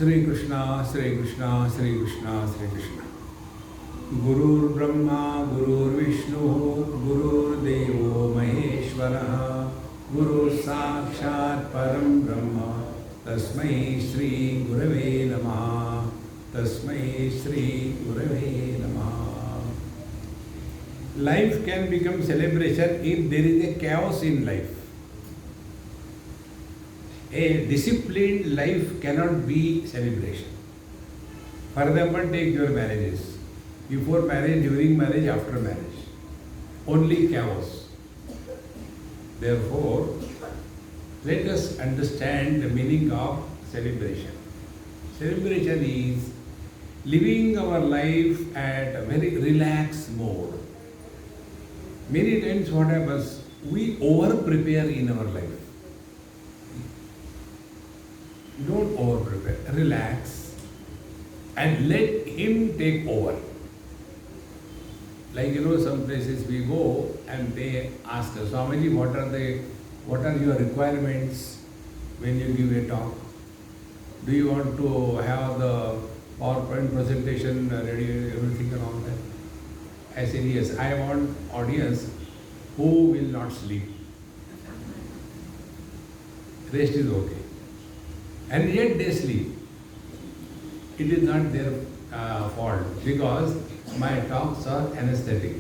Sri Krishna, Sri Krishna, Sri Krishna, Sri Krishna. Gurur Brahma, Gurur Vishnu, Gurur Devo Maheshwara, Guru Sakshat Param Brahma, Tasmai Shri Gurave Namaha, Tasmai Shri Gurave Namaha. Life can become celebration if there is a chaos in life. A disciplined life cannot be celebration. For example, take your marriages. Before marriage, during marriage, after marriage. Only chaos. Therefore, let us understand the meaning of celebration. Celebration is living our life at a very relaxed mode. Many times what happens, we over-prepare in our life. Don't over-prepare. Relax and let him take over. Like some places we go and they ask us, Swamiji, what are your requirements when you give a talk? Do you want to have the PowerPoint presentation ready, everything and all that? I said, yes, I want audience who will not sleep. Rest is okay. And yet they sleep. It is not their fault because my talks are anesthetic.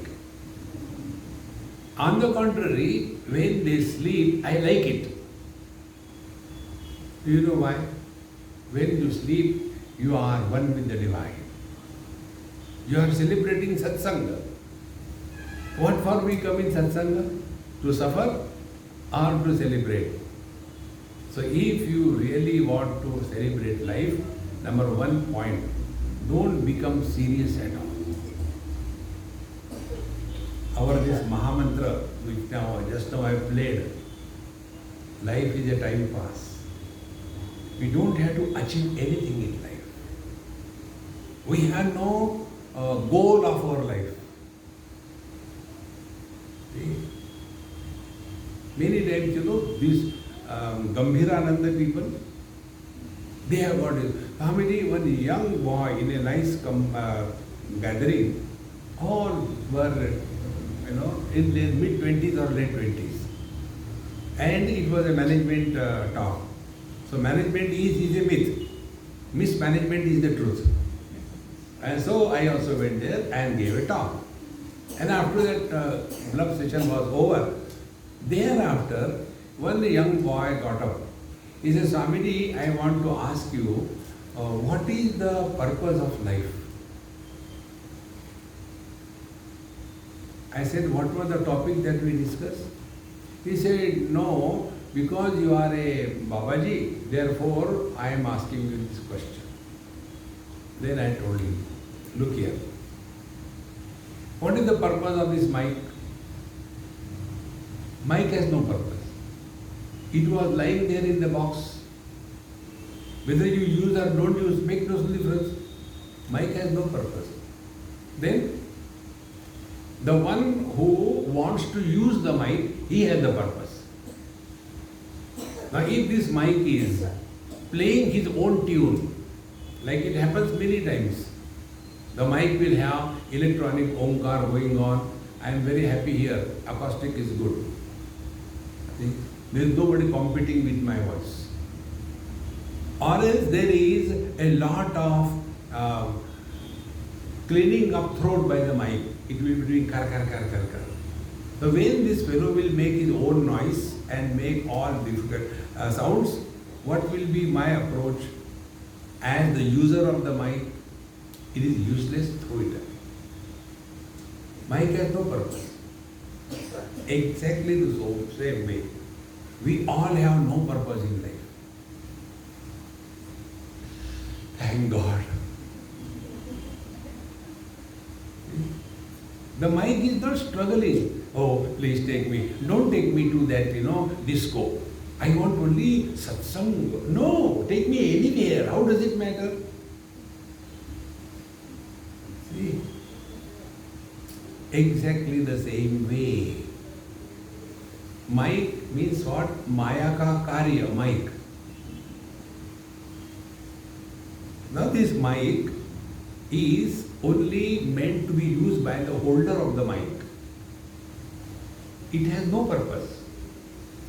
On the contrary, when they sleep, I like it. Do you know why? When you sleep, you are one with the divine. You are celebrating satsanga. What for we come in satsanga? To suffer or to celebrate? So if you really want to celebrate life, number one point, don't become serious at all. Our this Mahamantra, which just now I played, life is a time pass. We don't have to achieve anything in life. We have no goal of our life. See? Many times, these Gambhirananda people, they have got it. Swamiji, one young boy in a nice gathering, all were, in their mid-20s or late 20s. And it was a management talk. So management is a myth. Mismanagement is the truth. And so I also went there and gave a talk. And after that club session was over, thereafter, one young boy got up. He said, Swamiji, I want to ask you, what is the purpose of life? I said, what was the topic that we discussed? He said, no, because you are a Babaji, therefore I am asking you this question. Then I told him, look here. What is the purpose of this mic? Mic has no purpose. It was lying there in the box. Whether you use or don't use, make no difference. Mic has no purpose. Then, the one who wants to use the mic, he has the purpose. Now, if this mic is playing his own tune, like it happens many times, the mic will have electronic omkar going on. I am very happy here. Acoustic is good. See? There is nobody competing with my voice. Or else there is a lot of cleaning up throat by the mic. It will be doing kar kar kar kar kar. So when this fellow will make his own noise and make all difficult sounds, what will be my approach? As the user of the mic, it is useless, throw it away. Mic has no purpose. Exactly the same way. We all have no purpose in life. Thank God. The mic is not struggling. Oh, please take me. Don't take me to that, disco. I want only satsang. No, take me anywhere. How does it matter? See? Exactly the same way. Mic means what? Maya ka karya, mic. Now this mic is only meant to be used by the holder of the mic. It has no purpose.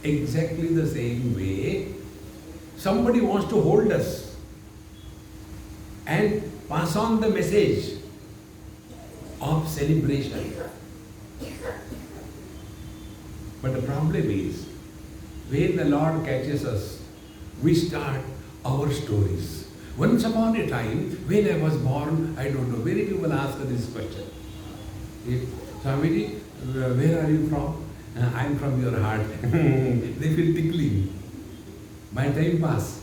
Exactly the same way, somebody wants to hold us and pass on the message of celebration. But the problem is, when the Lord catches us, we start our stories. Once upon a time, when I was born, I don't know, many people ask this question. Swamiji, where are you from? I'm from your heart. They feel tickling. My time pass.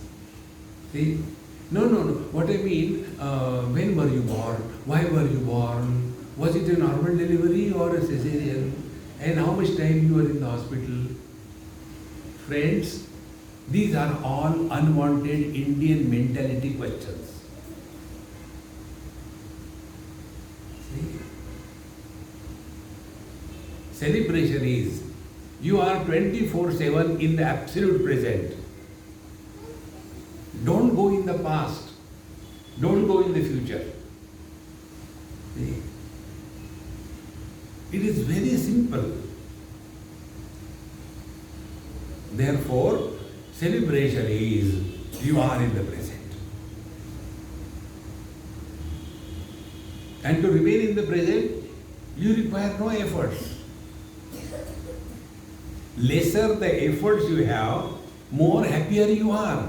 See? No. What I mean, when were you born? Why were you born? Was it a normal delivery or a cesarean? And how much time you were in the hospital? Friends, these are all unwanted Indian mentality questions. See? Celebration is, you are 24/7 in the absolute present. Don't go in the past. Don't go in the future. See? It is very simple. Therefore, celebration is, you are in the present. And to remain in the present, you require no efforts. Lesser the efforts you have, more happier you are.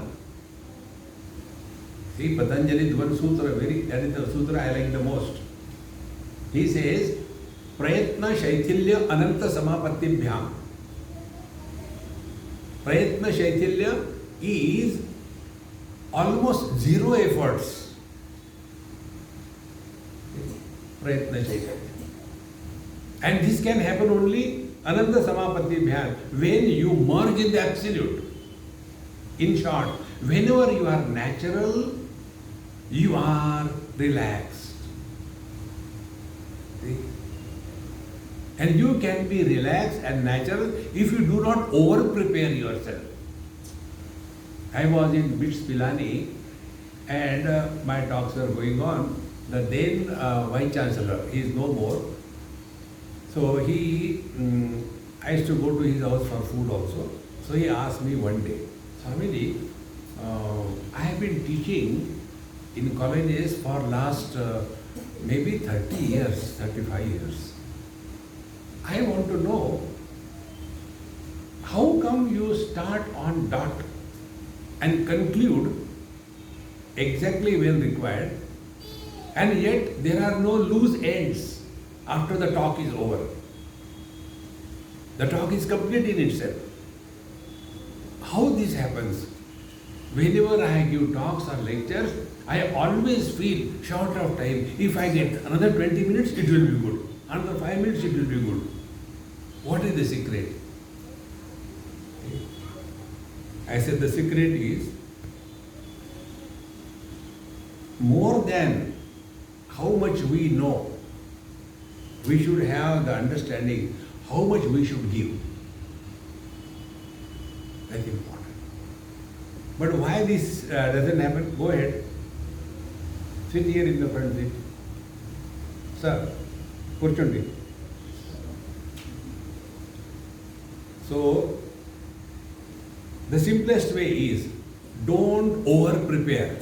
See, Patanjali's one sutra, that is the sutra I like the most. He says, Prayatna Shaithilya Ananta Samapatibhyam. Prayatna Shaithilya is almost zero efforts. Prayatna Shaithilya. And this can happen only Ananta Samapatibhyam, when you merge in the absolute. In short, whenever you are natural, you are relaxed. See? And you can be relaxed and natural if you do not over-prepare yourself. I was in BITS Pilani and my talks were going on. The then Vice Chancellor, he is no more. So I used to go to his house for food also. So he asked me one day, Swamiji, I have been teaching in colleges for last maybe 30 years, 35 years. I want to know, how come you start on dot and conclude exactly when required, and yet there are no loose ends after the talk is over. The talk is complete in itself. How this happens? Whenever I give talks or lectures, I always feel short of time. If I get another 20 minutes, it will be good. Another 5 minutes, it will be good. What is the secret? I said the secret is, more than how much we know, we should have the understanding how much we should give. That's important. But why this doesn't happen? Go ahead. Sit here in the front seat. Sir, Kurchundi. So, the simplest way is, don't over-prepare.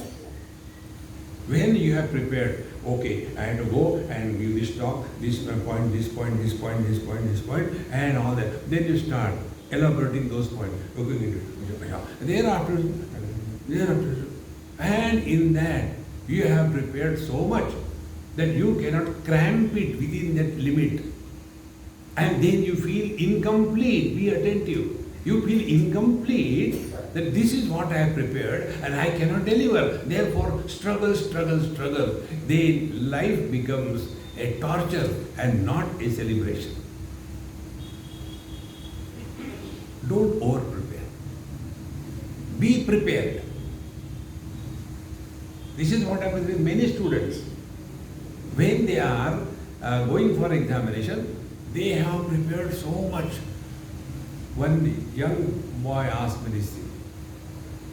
When you have prepared, okay, I have to go and give this talk, this point, this point, this point, this point, this point, and all that. Then you start elaborating those points. Thereafter, and in that, you have prepared so much that you cannot cramp it within that limit. And then you feel incomplete. Be attentive. You feel incomplete, that this is what I have prepared and I cannot deliver. Therefore, struggle. Then life becomes a torture and not a celebration. Don't over-prepare. Be prepared. This is what happens with many students. When they are going for examination, they have prepared so much. One young boy asked me this thing.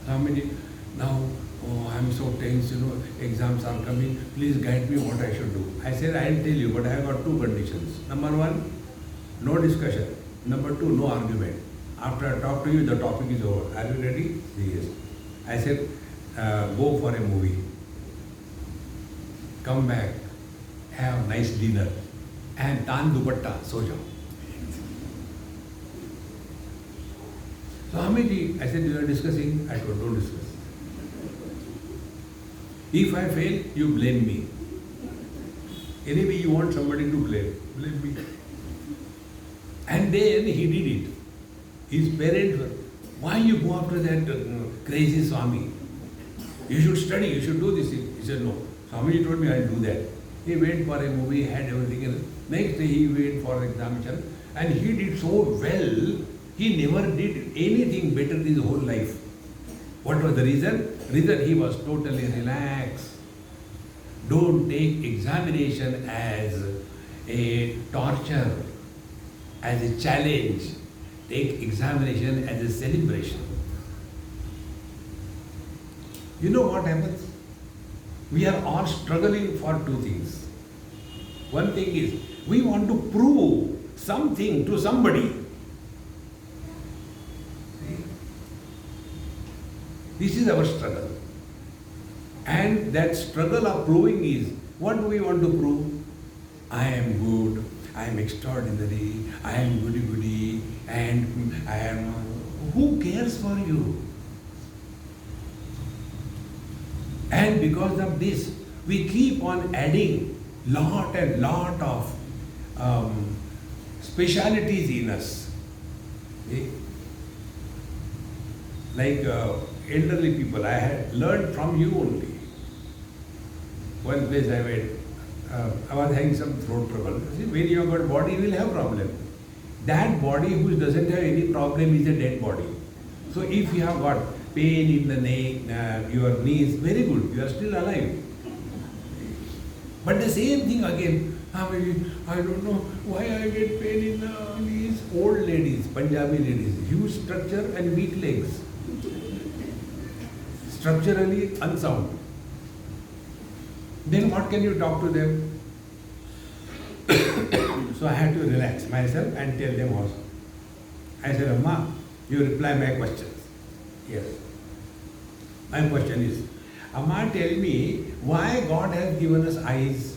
Swamiji, now Oh, I'm so tense, exams are coming. Please guide me what I should do. I said, I'll tell you, but I have got two conditions. Number one, no discussion. Number two, no argument. After I talk to you, the topic is over. Are you ready? Yes. I said, go for a movie. Come back, have nice dinner, and tan dupatta, so jao. So Hamidji, I said, you are discussing. I told, don't discuss. If I fail, you blame me. Anyway, you want somebody to blame me. And then he did it. His parents were, why you go after that crazy Swami? You should study, you should do this. He said, no. Swami told me I'll do that. He went for a movie, had everything else. Next day he went for examination and he did so well, he never did anything better in his whole life. What was the reason? Reason, he was totally relaxed. Don't take examination as a torture, as a challenge. Take examination as a celebration. You know what happens? We are all struggling for two things. One thing is, we want to prove something to somebody. This is our struggle. And that struggle of proving is, what do we want to prove? I am good, I am extraordinary, I am goody-goody, and I am... Who cares for you? And because of this, we keep on adding lot and lot of specialities in us. Okay? Like elderly people, I had learned from you only. One place I went, I was having some throat trouble. See, when you have got body, you will have problem. That body which doesn't have any problem is a dead body. So if you have got pain in the neck, your knees, very good, you are still alive. But the same thing again, I don't know why I get pain in the knees. Old ladies, Punjabi ladies, huge structure and weak legs. Structurally unsound. Then what can you talk to them? So I had to relax myself and tell them also. I said, Amma, you reply my questions. Yes. My question is, Amma, tell me why God has given us eyes.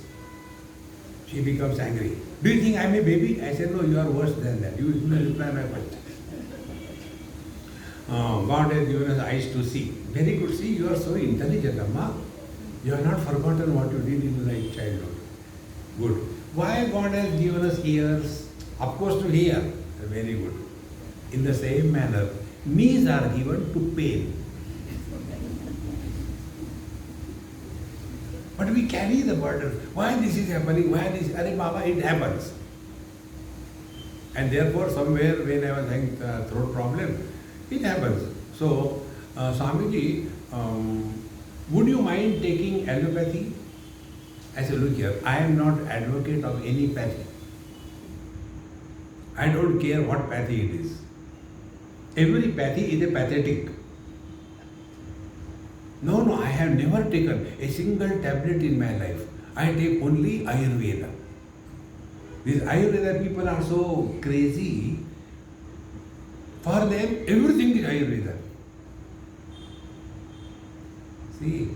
She becomes angry. Do you think I am a baby? I said, no, you are worse than that. You will reply my question. God has given us eyes to see. Very good. See, you are so intelligent, Amma. You have not forgotten what you did in your childhood. Good. Why God has given us ears? Of course, to hear. Very good. In the same manner, knees are given to pain. But we carry the burden. Why this is happening? Why this? Arey Baba, it happens. And therefore, somewhere when I was having throat problem, it happens. So, Swamiji, would you mind taking allopathy? I said, look here, I am not advocate of any pathy. I don't care what pathy it is. Every pathy is a pathetic. No, I have never taken a single tablet in my life. I take only Ayurveda. These Ayurveda people are so crazy. For them, everything is Ayurveda. See?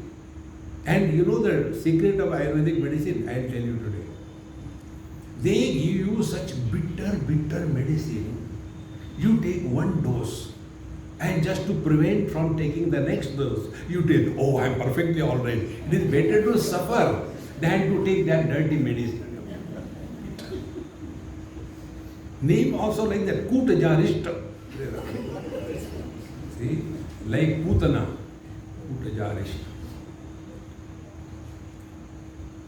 And you know the secret of Ayurvedic medicine? I will tell you today. They give you such bitter medicine. You take one dose. And just to prevent from taking the next dose, you tell, oh, I am perfectly all right. It is better to suffer than to take that dirty medicine. Name also like that, Kutajarishta. See, like Putana, Kutajarishta.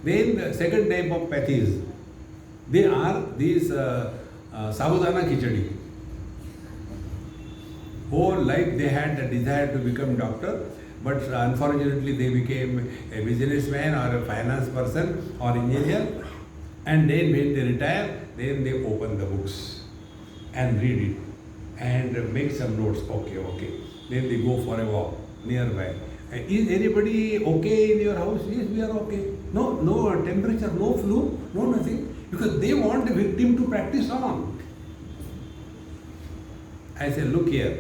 Then the second type of pathies, they are these Sabudana Khichadi. Whole life they had the desire to become doctor, but unfortunately they became a businessman or a finance person or engineer, and then when they retire, then they open the books and read it and make some notes. Okay. Then they go for a walk nearby. Is anybody okay in your house? Yes, we are okay. No temperature, no flu, no nothing. Because they want the victim to practice on. I say, look here,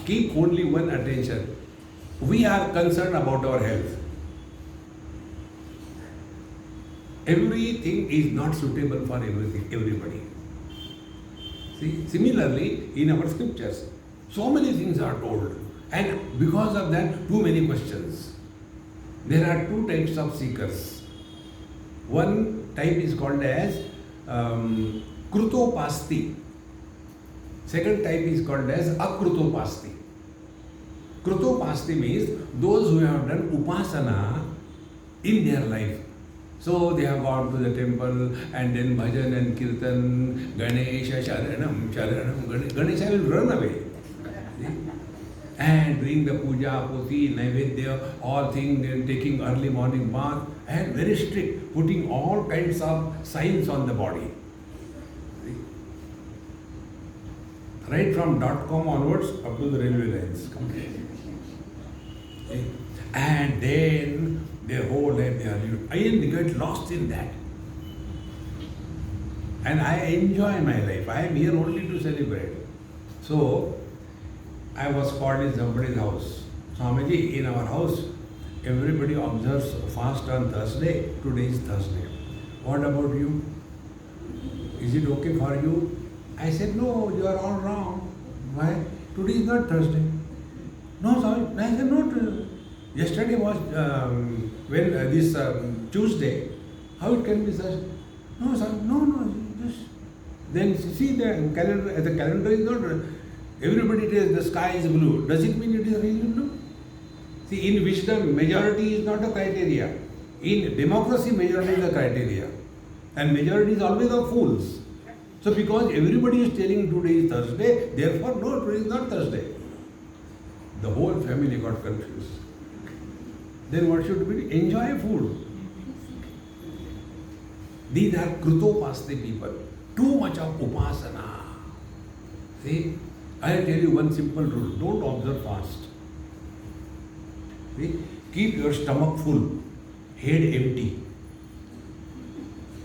keep only one attention. We are concerned about our health. Everything is not suitable for everybody. See, similarly, in our scriptures, so many things are told. And because of that, too many questions. There are two types of seekers. One type is called as Krutopasti. Second type is called as Akrutopasti. Krutopasti means those who have done upasana in their life. So they have gone to the temple and then bhajan and kirtan, Ganesha, Sharanam, Ganesha will run away. See? And doing the puja, poti, naivedya, all things, and taking early morning bath, and very strict, putting all kinds of signs on the body. See? Right from .com onwards up to the railway lines. See? And then their whole life they are living. I get lost in that. And I enjoy my life. I am here only to celebrate. So, I was called in somebody's house. Swamiji, in our house, everybody observes fast on Thursday. Today is Thursday. What about you? Is it okay for you? I said, no, you are all wrong. Why? Today is not Thursday. No, sorry. I said, no. Yesterday was this Tuesday. How it can be Thursday? No, sir. No. Just then see the calendar. The calendar is not. Everybody says the sky is blue. Does it mean it is really blue? See, in wisdom, majority is not a criteria. In democracy, majority is the criteria, and majority is always the fools. So because everybody is telling today is Thursday, therefore no, today is not Thursday. The whole family got confused. Then what should we do? Enjoy food. These are Krutopasti people. Too much of upasana. See, I'll tell you one simple rule. Don't observe fast. See, keep your stomach full, head empty.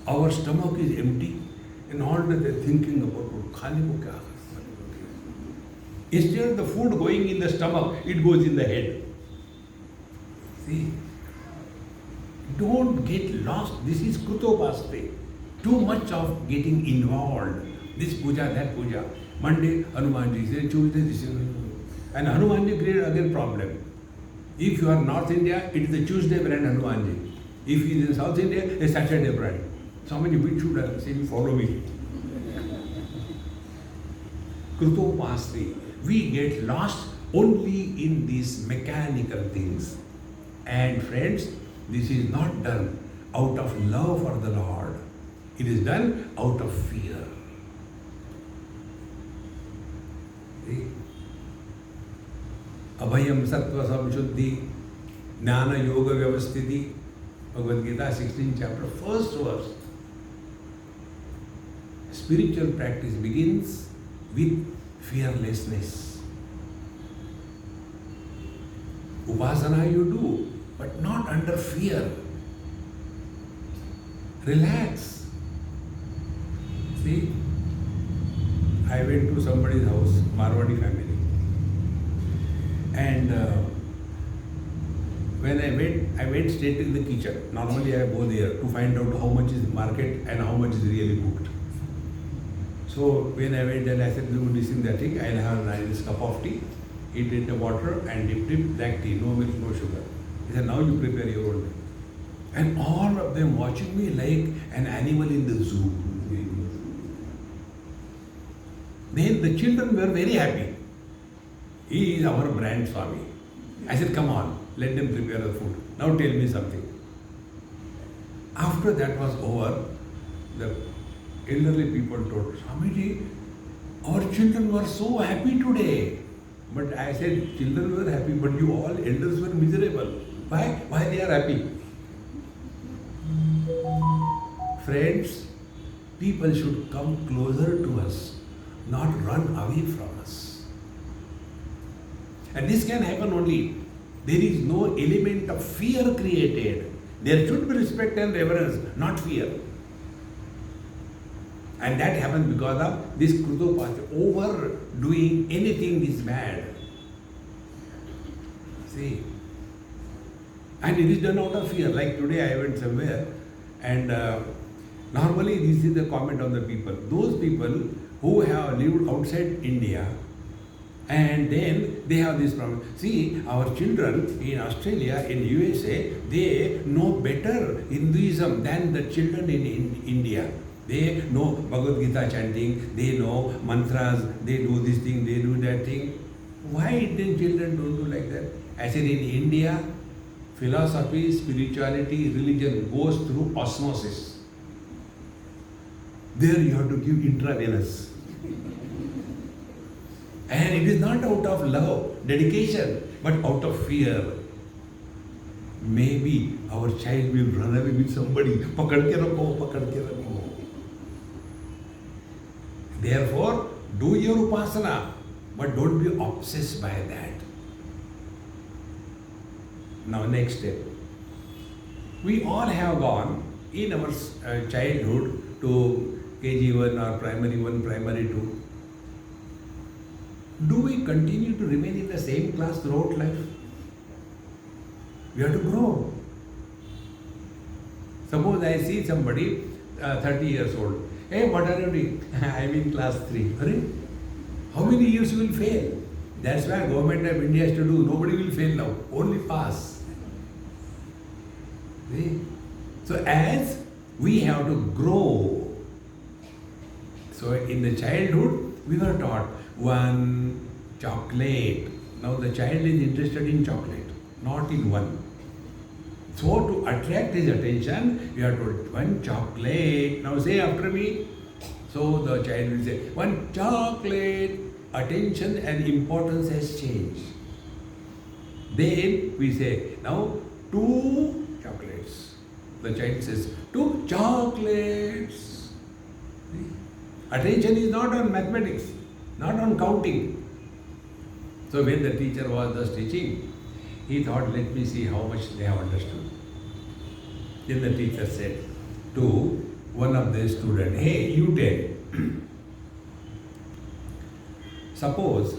Our stomach is empty, and all that they're thinking about khane ko kya kar. Instead of the food going in the stomach, it goes in the head. See, don't get lost. This is Krutopasti. Too much of getting involved. This puja, that puja. Monday, Hanumanji. Tuesday, this is. And Hanumanji created again problem. If you are North India, it is the Tuesday brand Hanumanji. If he is in South India, a Saturday brand. Somebody should have said, follow me. Krutopasti. We get lost only in these mechanical things. And friends, this is not done out of love for the Lord. It is done out of fear. See? Abhayam sattva samshuddhi, jnana yoga vyavasthiti, Bhagavad Gita 16th chapter, first verse. Spiritual practice begins with fearlessness. Upasana you do, but not under fear. Relax. See, I went to somebody's house, Marwadi family. And when I went straight in the kitchen. Normally I go there to find out how much is market and how much is really cooked. So when I went there, I said, do this and that thing, I'll have a nice cup of tea, eat it the water and dip black tea, no milk, no sugar. He said, now you prepare your own. And all of them watching me like an animal in the zoo. Then the children were very happy. He is our brand Swami. I said, come on, let them prepare the food. Now tell me something. After that was over, the elderly people told, Swamiji, our children were so happy today. But I said, children were happy, but you all elders were miserable. Why? Why they are happy? Friends, people should come closer to us, not run away from us. And this can happen only There is no element of fear created. There should be respect and reverence, not fear. And that happens because of this krutopasya. Overdoing anything is bad. See? And it is done out of fear. Like today I went somewhere and normally this is the comment of the people. Those people who have lived outside India and then they have this problem. See, our children in Australia, in USA, they know better Hinduism than the children in India. They know Bhagavad Gita chanting, they know mantras, they do this thing, they do that thing. Why Indian children don't do like that? As in India, philosophy, spirituality, religion goes through osmosis. There you have to give intravenous. And it is not out of love, dedication, but out of fear. Maybe our child will run away with somebody. Pakad ke rakho, pakad ke rakho. Therefore, do your upasana, but don't be obsessed by that. Now, next step. We all have gone in our childhood to KG1 or primary 1, primary 2. Do we continue to remain in the same class throughout life? We have to grow. Suppose I see somebody 30 years old. Hey, what are you doing? I am in class 3. How many years you will fail? That's why government of India has to do. Nobody will fail now. Only pass. See? So as we have to grow. So in the childhood, we were taught one chocolate. Now the child is interested in chocolate, not in one. So to attract his attention, you have to one chocolate. Now say after me. So the child will say, one chocolate. Attention and importance has changed. Then we say, now 2 chocolates. The child says, 2 chocolates. Attention is not on mathematics, not on counting. So when the teacher was just teaching, he thought, let me see how much they have understood. Then the teacher said to one of the students, hey, you tell. Suppose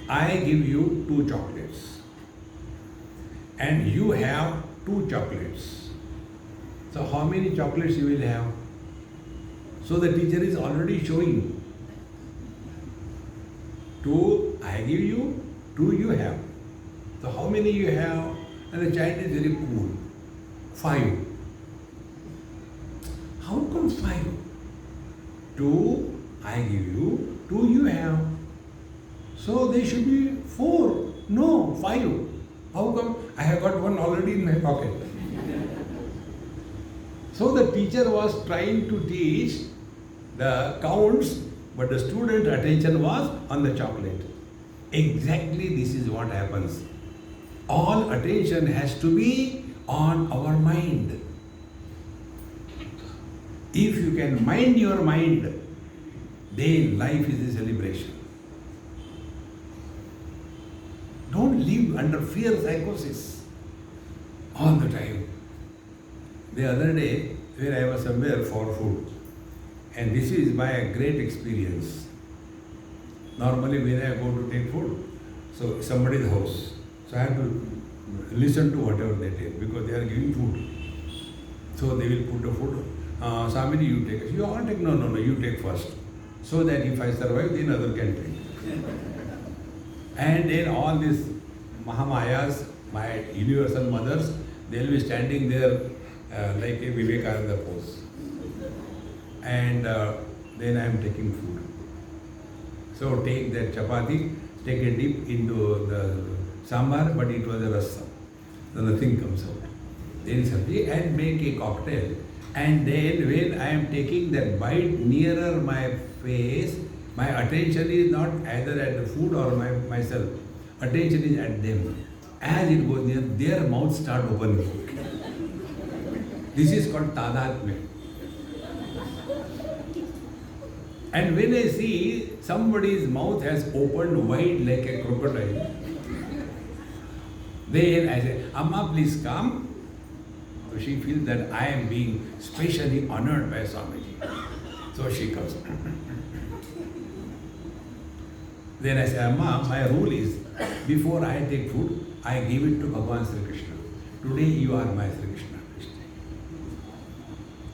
I give you 2 chocolates and you have 2 chocolates. So how many chocolates you will have? So the teacher is already showing. 2 I give you, 2 you have. So how many you have? And the child is very cool. 5. How come 5? 2 I give you, 2 you have. So they should be 4. No, 5. How come? I have got 1 already in my pocket. So the teacher was trying to teach the counts, but the student attention was on the chocolate. Exactly this is what happens. All attention has to be on our mind. If you can mind your mind, then life is a celebration. Don't live under fear psychosis all the time. The other day, when I was somewhere for food, and this is my great experience. Normally when I go to take food, so somebody's house, so I have to listen to whatever they take because they are giving food. So they will put the food, Samini you take. You all take, no, you take first. So that if I survive, then other can take. And then all these Mahamayas, my universal mothers, they will be standing there like a Vivekananda pose. And then I am taking food. So take that chapati, take a dip into the sambar, but it was a rasam. So nothing comes out. Then sabji and make a cocktail. And then when I am taking that bite nearer my face, my attention is not either at the food or myself. Attention is at them. As it goes near, their mouths start opening. This is called tadatmya. And when I see somebody's mouth has opened wide like a crocodile, Then I say, Amma, please come. So she feels that I am being specially honored by Swamiji. So she comes. Then I say, Amma, my rule is, before I take food, I give it to Bhagavan Sri Krishna. Today you are my Sri Krishna.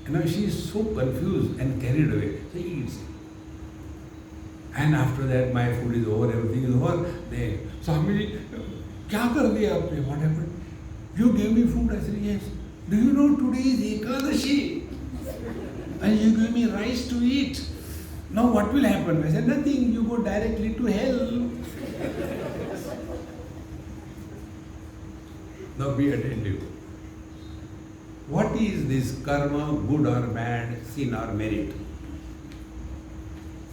And now she is so confused and carried away. So he eats it. And after that, my food is over, everything is over. Then, Swamiji, kya kar diya aapne? What happened? You gave me food. I said, yes. Do you know today is Ekadashi? And you gave me rice to eat. Now what will happen? I said, nothing. You go directly to hell. Now be attentive. What is this karma, good or bad, sin or merit?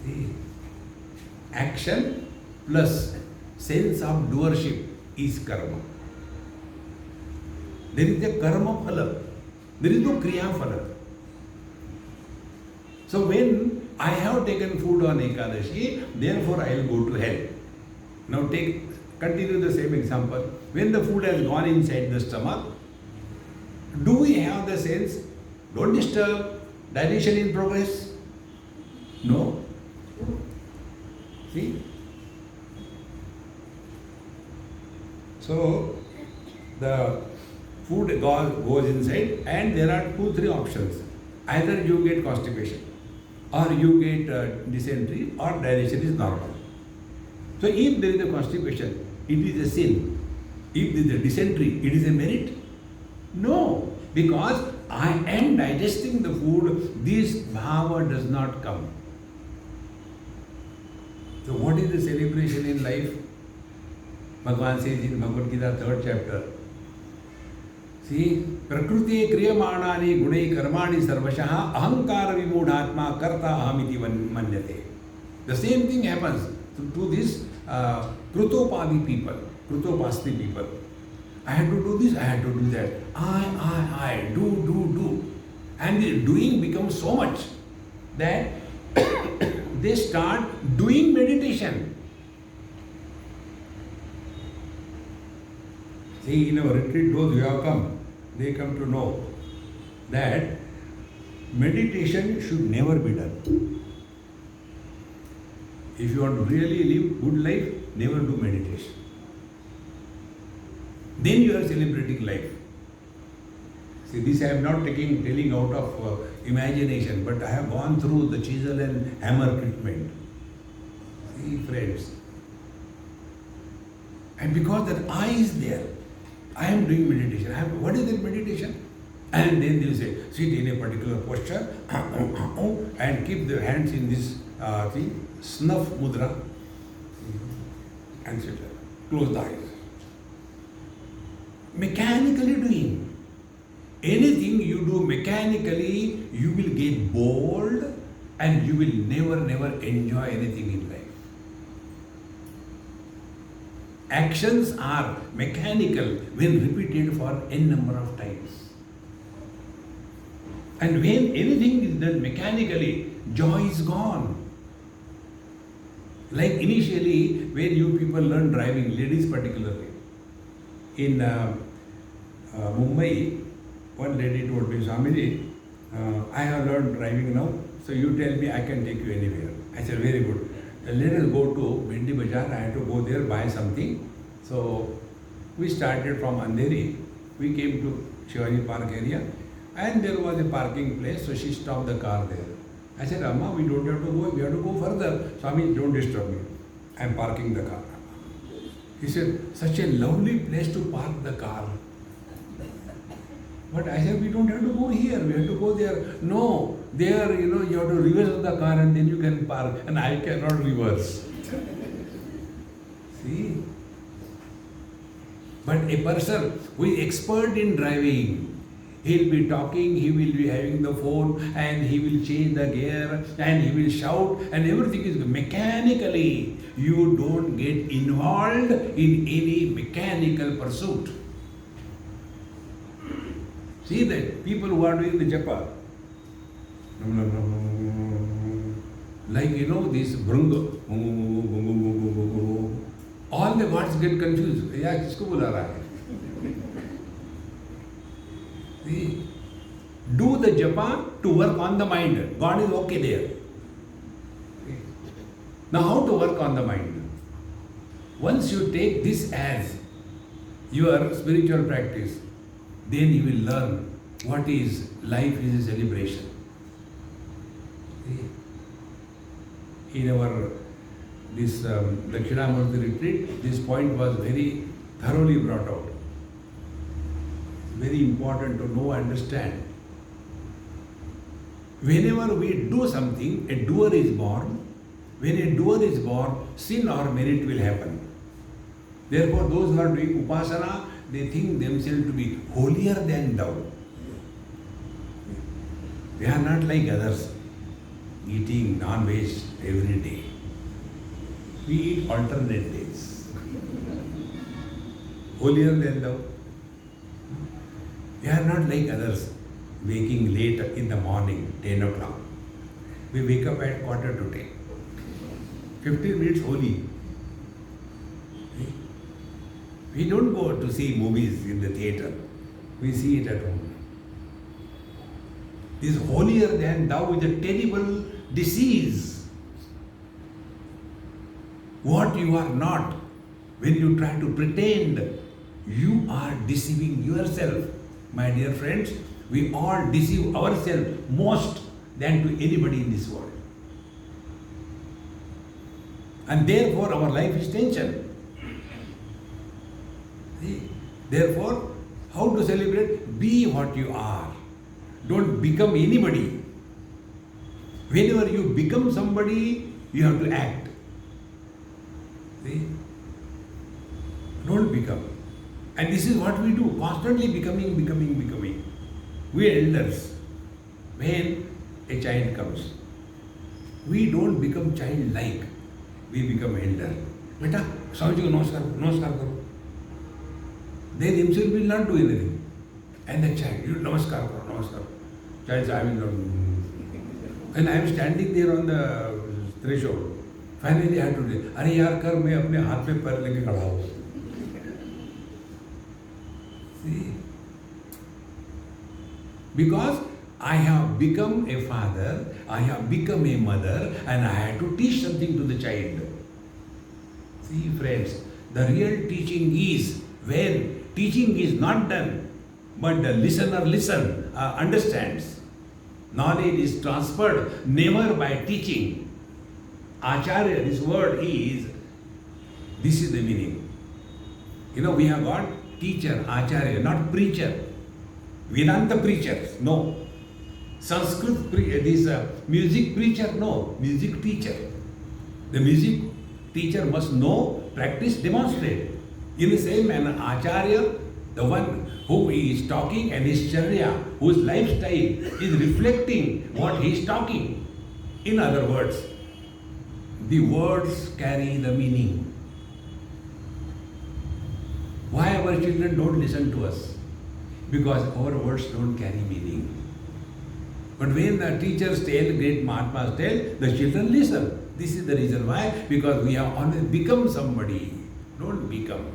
See, action plus sense of doership is karma. There is a karma phala. There is no kriya phala. So when I have taken food on Ekadashi, therefore I will go to hell. Now continue the same example. When the food has gone inside the stomach, do we have the sense, don't disturb, digestion in progress? No. See? So, the food goes inside and there are 2-3 options. Either you get constipation or you get dysentery or digestion is normal. So, if there is a constipation, it is a sin. If there is a dysentery, it is a merit? No, because I am digesting the food, this bhava does not come. So what is the celebration in life? Bhagavan says in Bhagavad Gita 3rd chapter. See, Prakriti kriyamanani gunai karmani sarvashaha ahankara vimudhatma karta ahamiti manyate. The same thing happens to this krutopadi people, krutopasti people. I had to do this, I had to do that. I, do. And the doing becomes so much that they start doing meditation. See, in our retreat, those who have come, they come to know that meditation should never be done. If you want to really live good life, never do meditation. Then you are celebrating life. See, this I am not telling out of imagination, but I have gone through the chisel and hammer treatment. See, friends. And because that I is there, I am doing meditation. What is that meditation? And then they will say, sit in a particular posture and keep the hands in this snuff mudra and sit there. Close the eyes. Mechanically doing. Anything you do mechanically, you will get bored and you will never enjoy anything in life. Actions are mechanical when repeated for n number of times. And when anything is done mechanically, joy is gone. Like initially, when you people learn driving, ladies particularly, in Mumbai, one lady told me, Swamiji, I have learned driving now, so you tell me I can take you anywhere. I said, very good. Let us go to Bindi Bazaar. I had to go there, buy something. So we started from Andheri. We came to Shivaji Park area and there was a parking place, so she stopped the car there. I said, Amma, we don't have to go, we have to go further. Swami, don't disturb me. I am parking the car. He said, such a lovely place to park the car. But I said, we don't have to go here, we have to go there. No, there, you have to reverse the car and then you can park. And I cannot reverse. See? But a person who is expert in driving, he'll be talking, he will be having the phone and he will change the gear and he will shout and everything is mechanically. You don't get involved in any mechanical pursuit. See that people who are doing the japa, like this brunga, all the words get confused. Yeah, kisko bula raha hai? See, do the japa to work on the mind. God is okay there. Now, how to work on the mind? Once you take this as your spiritual practice, then you will learn what is life is a celebration. In our this Dakshinamurti retreat, this point was very thoroughly brought out. Very important to know, understand. Whenever we do something, a doer is born. When a doer is born, sin or merit will happen. Therefore, those who are doing upasana, they think themselves to be holier than thou. They are not like others, eating non-veg every day. We eat alternate days. Holier than thou. We are not like others, waking late in the morning, 10 o'clock. We wake up at 9:45. 15 minutes holy. We don't go to see movies in the theatre. We see it at home. This holier than thou is a terrible disease. What you are not, when you try to pretend, you are deceiving yourself. My dear friends, we all deceive ourselves most than to anybody in this world. And therefore our life is tension. See? Therefore, how to celebrate? Be what you are. Don't become anybody. Whenever you become somebody, you have to act. See? Don't become. And this is what we do, constantly becoming. We elders, when a child comes, we don't become childlike, we become elder. Beta, Swamiji ko namaskar karo. Then himself will not do anything. And the child, you namaskar karo. Child says, I will not. And I am standing there on the threshold. Finally I had to say, अरे यार कर मैं अपने हाथ पे पैर लेके खड़ा हूँ. See? Because I have become a father, I have become a mother, and I had to teach something to the child. See, friends, the real teaching is when teaching is not done, but the listener understands. Knowledge is transferred never by teaching. Acharya, this word is, this is the meaning. You know, we have got teacher, Acharya, not preacher. Vedanta preachers, no. Sanskrit, music preacher, no. Music teacher. The music teacher must know, practice, demonstrate. In the same manner, Acharya, the one who is talking, and his charya, whose lifestyle is reflecting what he is talking. In other words, the words carry the meaning. Why our children don't listen to us? Because our words don't carry meaning. But when the teachers tell, great Mahatmas tell, the children listen. This is the reason why, because we have always become somebody. Don't become.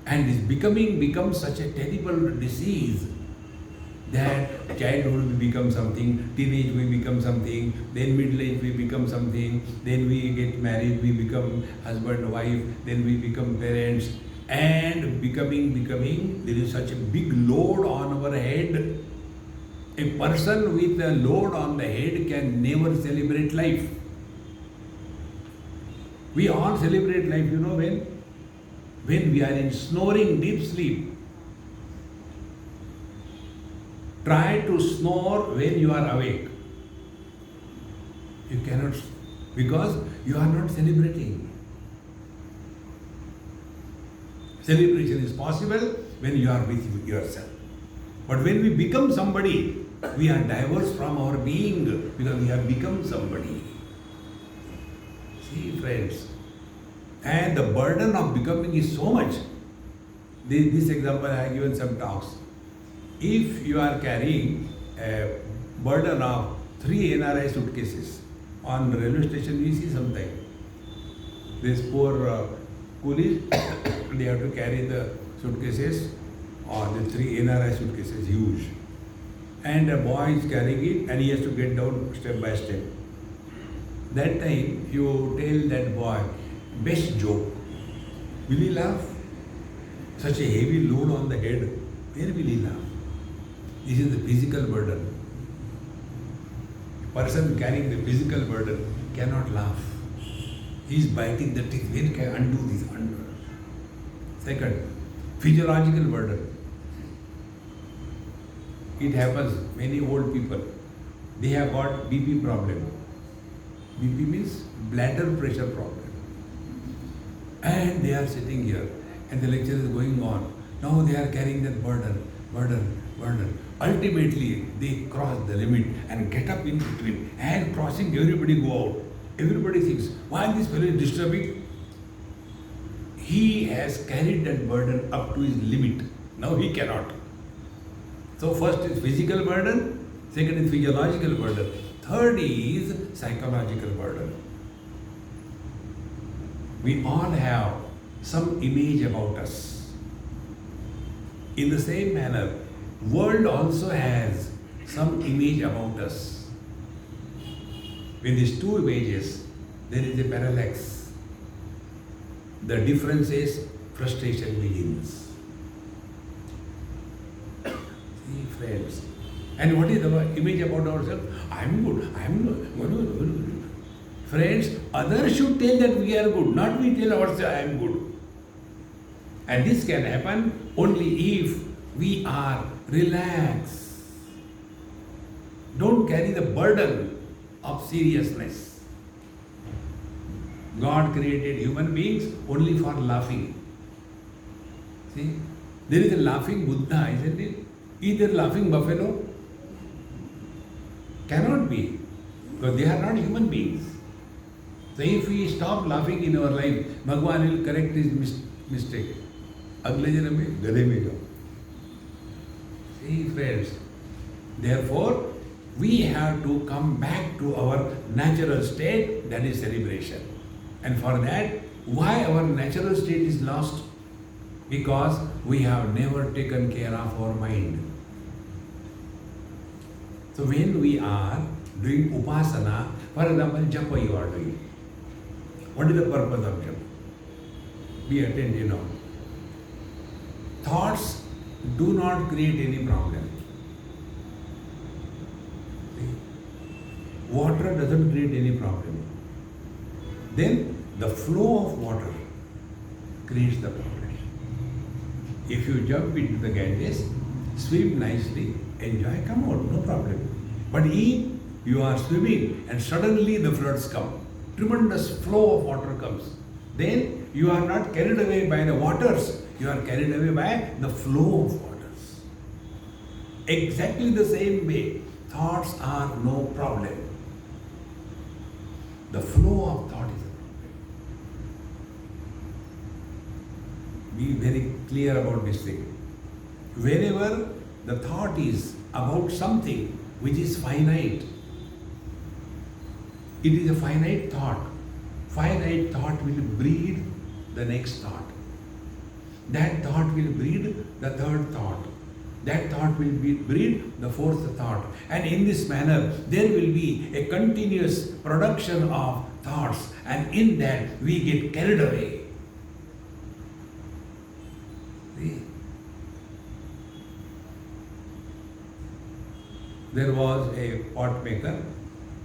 And this becoming becomes such a terrible disease that childhood we become something, teenage we become something, then middle age we become something, then we get married, we become husband, wife, then we become parents. And becoming, there is such a big load on our head. A person with a load on the head can never celebrate life. We all celebrate life, you know when? When we are in snoring deep sleep. Try to snore when you are awake. You cannot, because you are not celebrating. Celebration is possible when you are with yourself. But when we become somebody, we are diverse from our being because we have become somebody. See, friends. And the burden of becoming is so much. This example I have given some talks. If you are carrying a burden of 3 NRI suitcases on the railway station, we see sometimes. These poor coolies, they have to carry the suitcases or the three NRI suitcases, huge. And a boy is carrying it and he has to get down step by step. That time you tell that boy, best joke. Will he laugh? Such a heavy load on the head, where will he laugh? This is the physical burden. A person carrying the physical burden cannot laugh. He is biting the teeth. When can I undo this? Undo. Second, physiological burden. It happens, many old people, they have got BP problem. BP means bladder pressure problem. And they are sitting here and the lecture is going on. Now they are carrying that burden. Ultimately, they cross the limit and get up in between and crossing, everybody go out. Everybody thinks, why this fellow is disturbing? He has carried that burden up to his limit. Now he cannot. So first is physical burden, second is physiological burden, third is psychological burden. We all have some image about us. In the same manner, world also has some image about us. With these two images, there is a parallax. The difference is frustration begins. See, friends. And what is the image about ourselves? I am good, I am good. Friends, others should tell that we are good, not we tell ourselves I am good. And this can happen only if we are relaxed. Don't carry the burden of seriousness. God created human beings only for laughing. See, there is a laughing Buddha, isn't it? Is there a laughing buffalo? Cannot be, because they are not human beings. So if we stop laughing in our life, Bhagwan will correct his mistake. अगले जन्म में गधे में जाओ. See, friends, therefore we have to come back to our natural state, that is celebration. And for that, why our natural state is lost? Because we have never taken care of our mind. So when we are doing upasana, for example, japa you are doing. What is the purpose of japa? Be attentive now. Thoughts do not create any problem. Water doesn't create any problem. Then the flow of water creates the problem. If you jump into the Ganges, swim nicely, enjoy, come out, no problem. But if you are swimming and suddenly the floods come, tremendous flow of water comes, then you are not carried away by the waters, you are carried away by the flow of waters. Exactly the same way, thoughts are no problem. The flow of thought is a problem. Be very clear about this thing. Whenever the thought is about something which is finite, it is a finite thought. Finite thought will breed the next thought. That thought will breed the third thought. That thought will breed the fourth thought. And in this manner, there will be a continuous production of thoughts. And in that, we get carried away. See? There was a pot maker,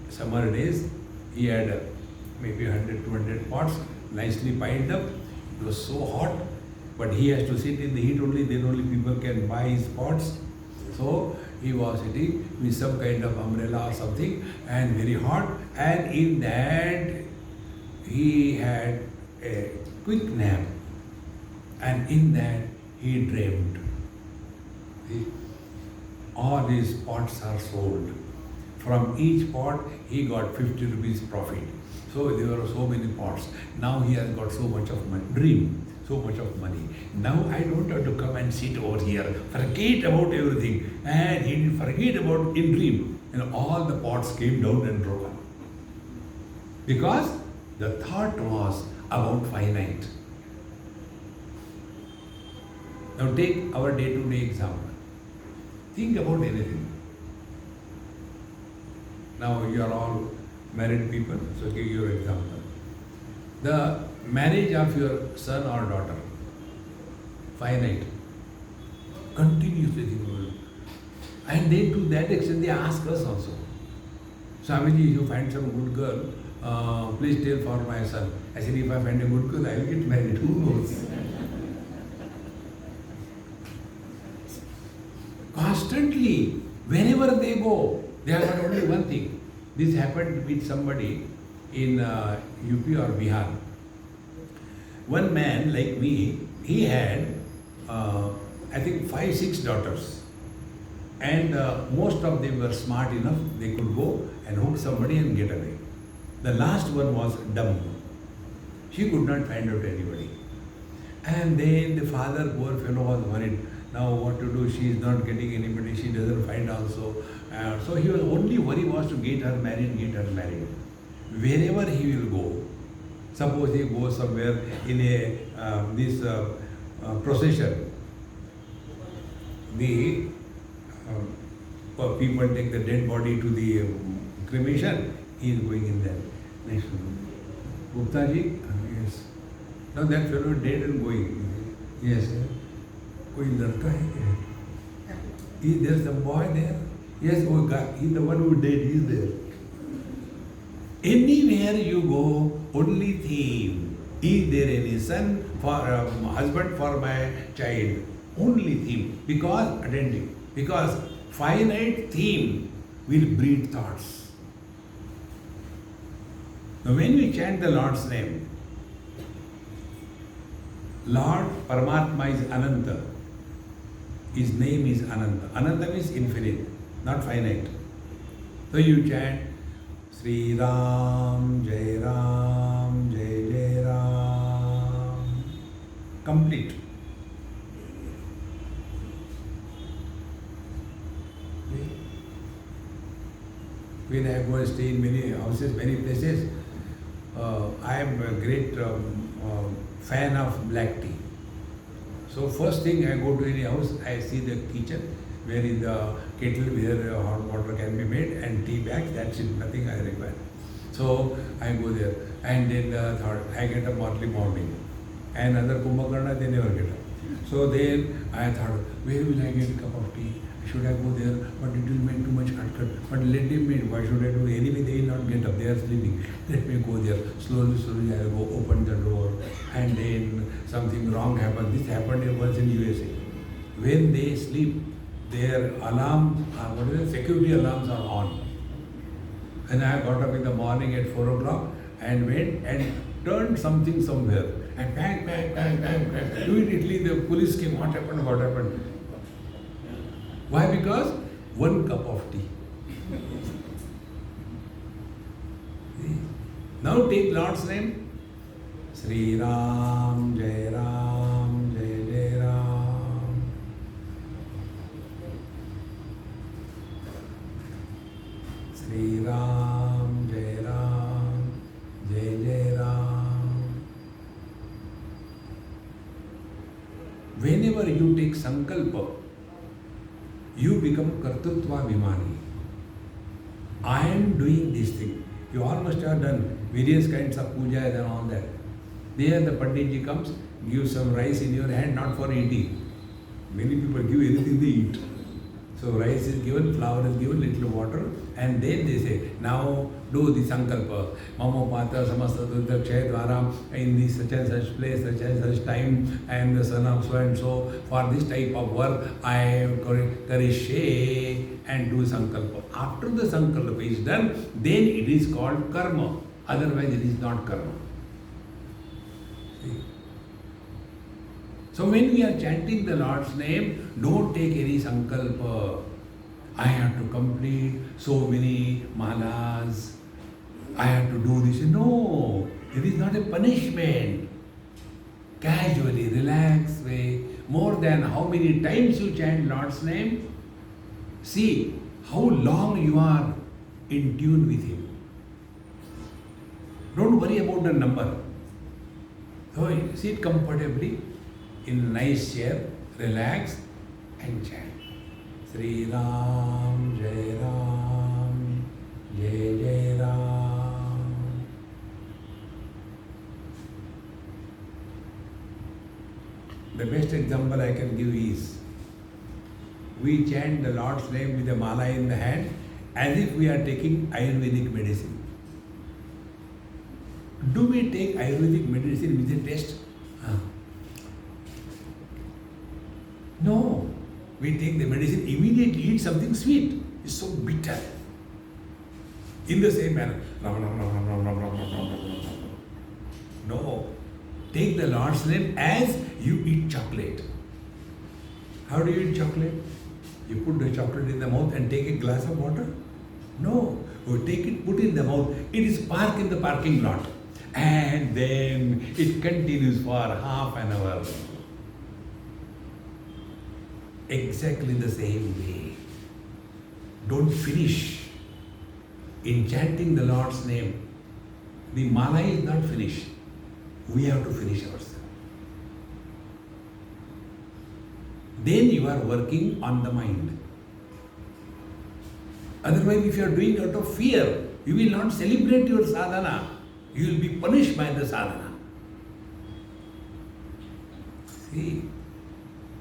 summer days, he had maybe 100, 200 pots, nicely piled up. It was so hot, but he has to sit in the heat only, then only people can buy his pots. So he was sitting with some kind of umbrella or something, and very hot, and in that he had a quick nap, and in that he dreamed. See? All his pots are sold. From each pot, he got 50 rupees profit. So there were so many pots. Now he has got so much of money. Dream, so much of money. Now I don't have to come and sit over here, forget about everything. And he didn't forget about in dream. And all the pots came down and broken. Because the thought was about finite. Now take our day-to-day example. Think about anything. Now you are all married people, so give your example. The marriage of your son or daughter, finite, continuously think. And then to that extent they ask us also. Swamiji, if you find some good girl, please tell for my son. I said, if I find a good girl, I will get married. Who knows? Constantly, wherever they go, they have got only one thing. This happened with somebody in UP or Bihar. One man like me, he had, I think 5-6 daughters. And most of them were smart enough, they could go and hook somebody and get away. The last one was dumb. She could not find out anybody. And then the father, poor fellow, was worried. Now what to do? She is not getting anybody, she doesn't find also. So he was only worry was to get her married. Wherever he will go, suppose he goes somewhere in a procession, the people take the dead body to the cremation, he is going in there. Next one. Gupta ji? Yes. Now that fellow is dead and going. Yes. Koi ladka hai? There's a boy there? Yes, oh God, he's the one who dead, he's there. Anywhere you go, only theme. Is there any son for husband for my child? Only theme. Because, attending. Because finite theme will breed thoughts. Now when we chant the Lord's name, Lord Paramatma is Ananta. His name is Ananta. Ananta means infinite, not finite. So you chant Sri Ram, Jai Ram, Jai Jai Ram. Complete. When I go and stay in many houses, many places, I am a great fan of black tea. So first thing I go to any house, I see the kitchen where in the kettle where hot water can be made and tea bags, that's it, nothing I require. So I go there and then third, I get up early morning and other Kumbhakarna, they never get up. So then I thought, where will I get a cup of tea? Should I go there? But it will make too much cut. But let them make. Why should I do? Anyway, they will not get up. They are sleeping. Let me go there. Slowly, I will go open the door. And then something wrong happened. This happened once in USA. When they sleep, their alarm, security alarms are on. And I got up in the morning at 4 o'clock and went and turned something somewhere. And bang. Immediately the police came. What happened? Why? Because one cup of tea. Now take Lord's name. Sri Ram, Jai Ram, Jai Jai Ram. Sri Ram, Jai Ram, Jai Jai Ram. Whenever you take sankalpa, you become kartutva vimani. I am doing this thing. You all must have done various kinds of pujas and all that. There the Panditji comes, gives some rice in your hand, not for eating. Many people give anything they eat. So rice is given, flour is given, little water, and then they say, now do the sankalpa. Mamo pata samasta kshay dvara, in this such and such place, such and such time, I am the son of so and so. For this type of work, I am karishe and do sankalpa. After the sankalpa is done, then it is called karma. Otherwise, it is not karma. See? So when we are chanting the Lord's name, don't take any sankalpa. I have to complete so many malas. I have to do this. No, it is not a punishment. Casually, relax way. More than how many times you chant Lord's name, see how long you are in tune with Him. Don't worry about the number. So sit comfortably in a nice chair, Relax and chant. Sri Ram, Jai Ram, Jai Jai Ram. The best example I can give is, we chant the Lord's name with a mala in the hand as if we are taking Ayurvedic medicine. Do we take Ayurvedic medicine with a taste? No. We take the medicine, immediately eat something sweet. It's so bitter. In the same manner. No. Take the Lord's name as you eat chocolate. How do you eat chocolate? You put the chocolate in the mouth and take a glass of water? No. You take it, put it in the mouth. It is parked in the parking lot. And then it continues for half an hour. Exactly the same way. Don't finish. In chanting the Lord's name, the mala is not finished. We have to finish ourselves. Then you are working on the mind. Otherwise, if you are doing out of fear, you will not celebrate your sadhana. You will be punished by the sadhana. See,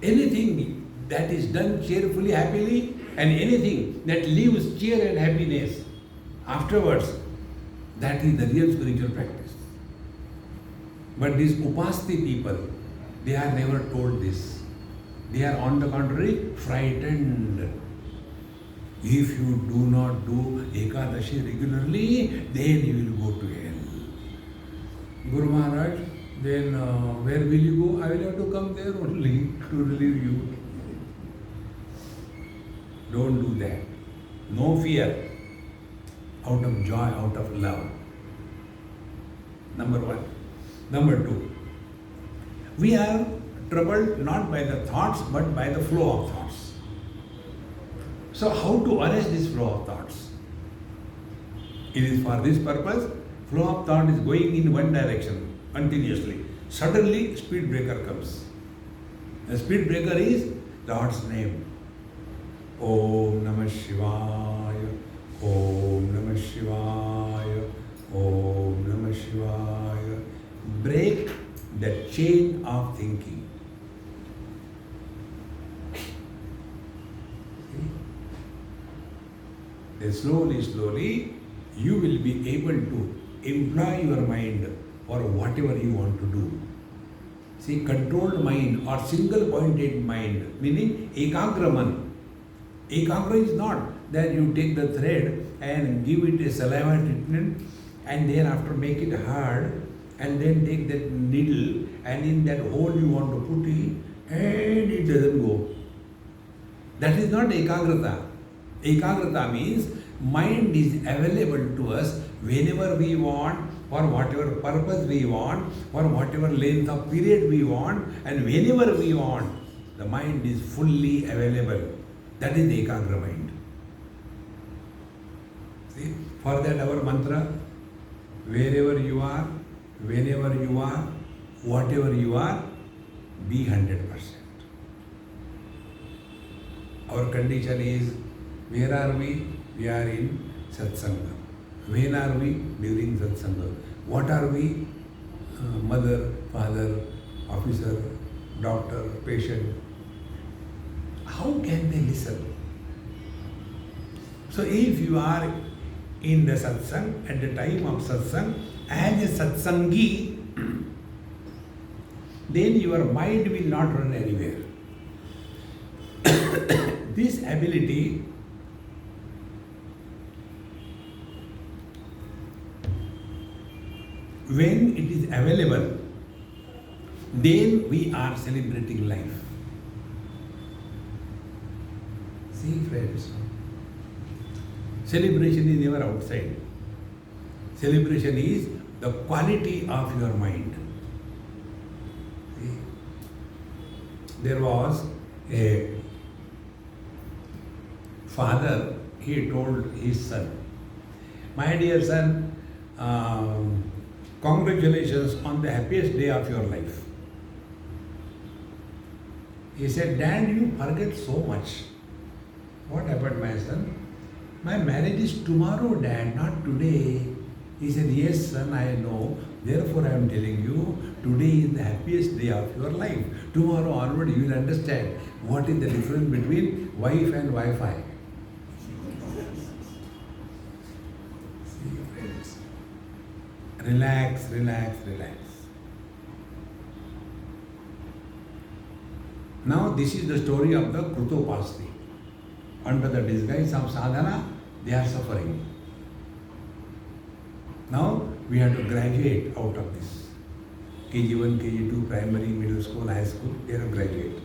anything that is done cheerfully, happily, and anything that leaves cheer and happiness afterwards, that is the real spiritual practice. But these upasti people, they are never told this. They are on the contrary frightened. If you do not do Ekadashi regularly, then you will go to hell. Guru Maharaj, then where will you go? I will have to come there only to relieve you. Don't do that. No fear. Out of joy, out of love. Number one. Number two. We are troubled not by the thoughts but by the flow of thoughts. So how to arrest this flow of thoughts? It is for this purpose, flow of thought is going in one direction continuously. Suddenly speed breaker comes. The speed breaker is Lord's name. Om Namah Shivaya, Om Namah Shivaya, Om Namah Shivaya. Break the chain of thinking. Then slowly, you will be able to employ your mind for whatever you want to do. See, controlled mind or single pointed mind, meaning ekagraman. Ekagra is not that you take the thread and give it a saliva treatment and then after make it hard and then take that needle and in that hole you want to put it and it doesn't go. That is not ekagrata. Ekagrata means mind is available to us whenever we want, for whatever purpose we want, for whatever length of period we want, and whenever we want, the mind is fully available. That is the ekagra mind. See, for that our mantra, wherever you are, whenever you are, whatever you are, be 100%. Our condition is, where are we? We are in satsanga. When are we? During satsanga. What are we? Mother, father, officer, doctor, patient. How can they listen? So if you are in the satsang, at the time of satsang, as a satsangi, then your mind will not run anywhere. This ability when it is available, then we are celebrating life. See, friends, celebration is never outside. Celebration is the quality of your mind. See? There was a father, he told his son, my dear son, congratulations on the happiest day of your life. He said, Dad, you forget so much. What happened, my son? My marriage is tomorrow, Dad, not today. He said, yes, son, I know. Therefore, I am telling you, today is the happiest day of your life. Tomorrow onward, you will understand what is the difference between wife and Wi-Fi. See, friends. Relax, relax, relax. Now, this is the story of the Krutopasthi. Under the disguise of sadhana, they are suffering. Now, we have to graduate out of this. KG1, KG2, primary, middle school, high school, they have to graduate.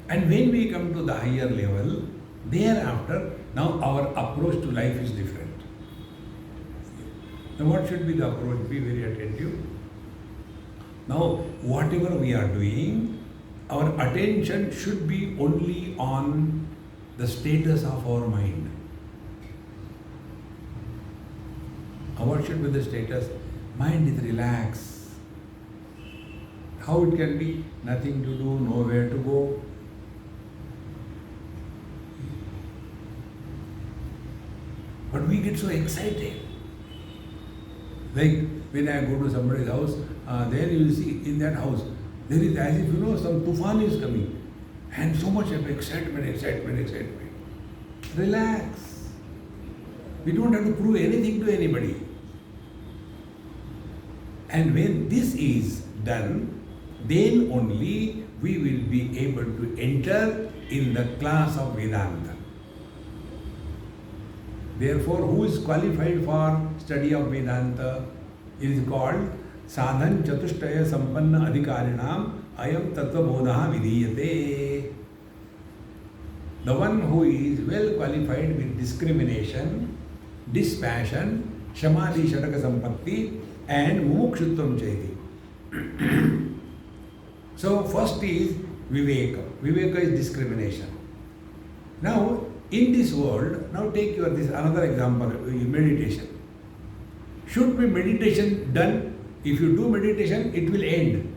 And when we come to the higher level, thereafter, now our approach to life is different. Now, what should be the approach? Be very attentive. Now, whatever we are doing, our attention should be only on the status of our mind. What should be the status? Mind is relaxed. How it can be? Nothing to do, nowhere to go. But we get so excited. Like when I go to somebody's house, there you will see in that house, there is as if some tufan is coming. And so much of excitement. Relax. We don't have to prove anything to anybody. And when this is done, then only we will be able to enter in the class of Vedanta. Therefore, who is qualified for study of Vedanta? It is called Sadhan Chatushtaya Sampanna Adhikarinam Ayam Tattva Bodha Vidhiyate. The one who is well qualified with discrimination, dispassion, Shamadi Shataka Sampatti, and Mumukshutvam Chaiti. So, first is Viveka. Viveka is discrimination. Now, in this world, now take this another example, meditation. Should be meditation done? If you do meditation, it will end.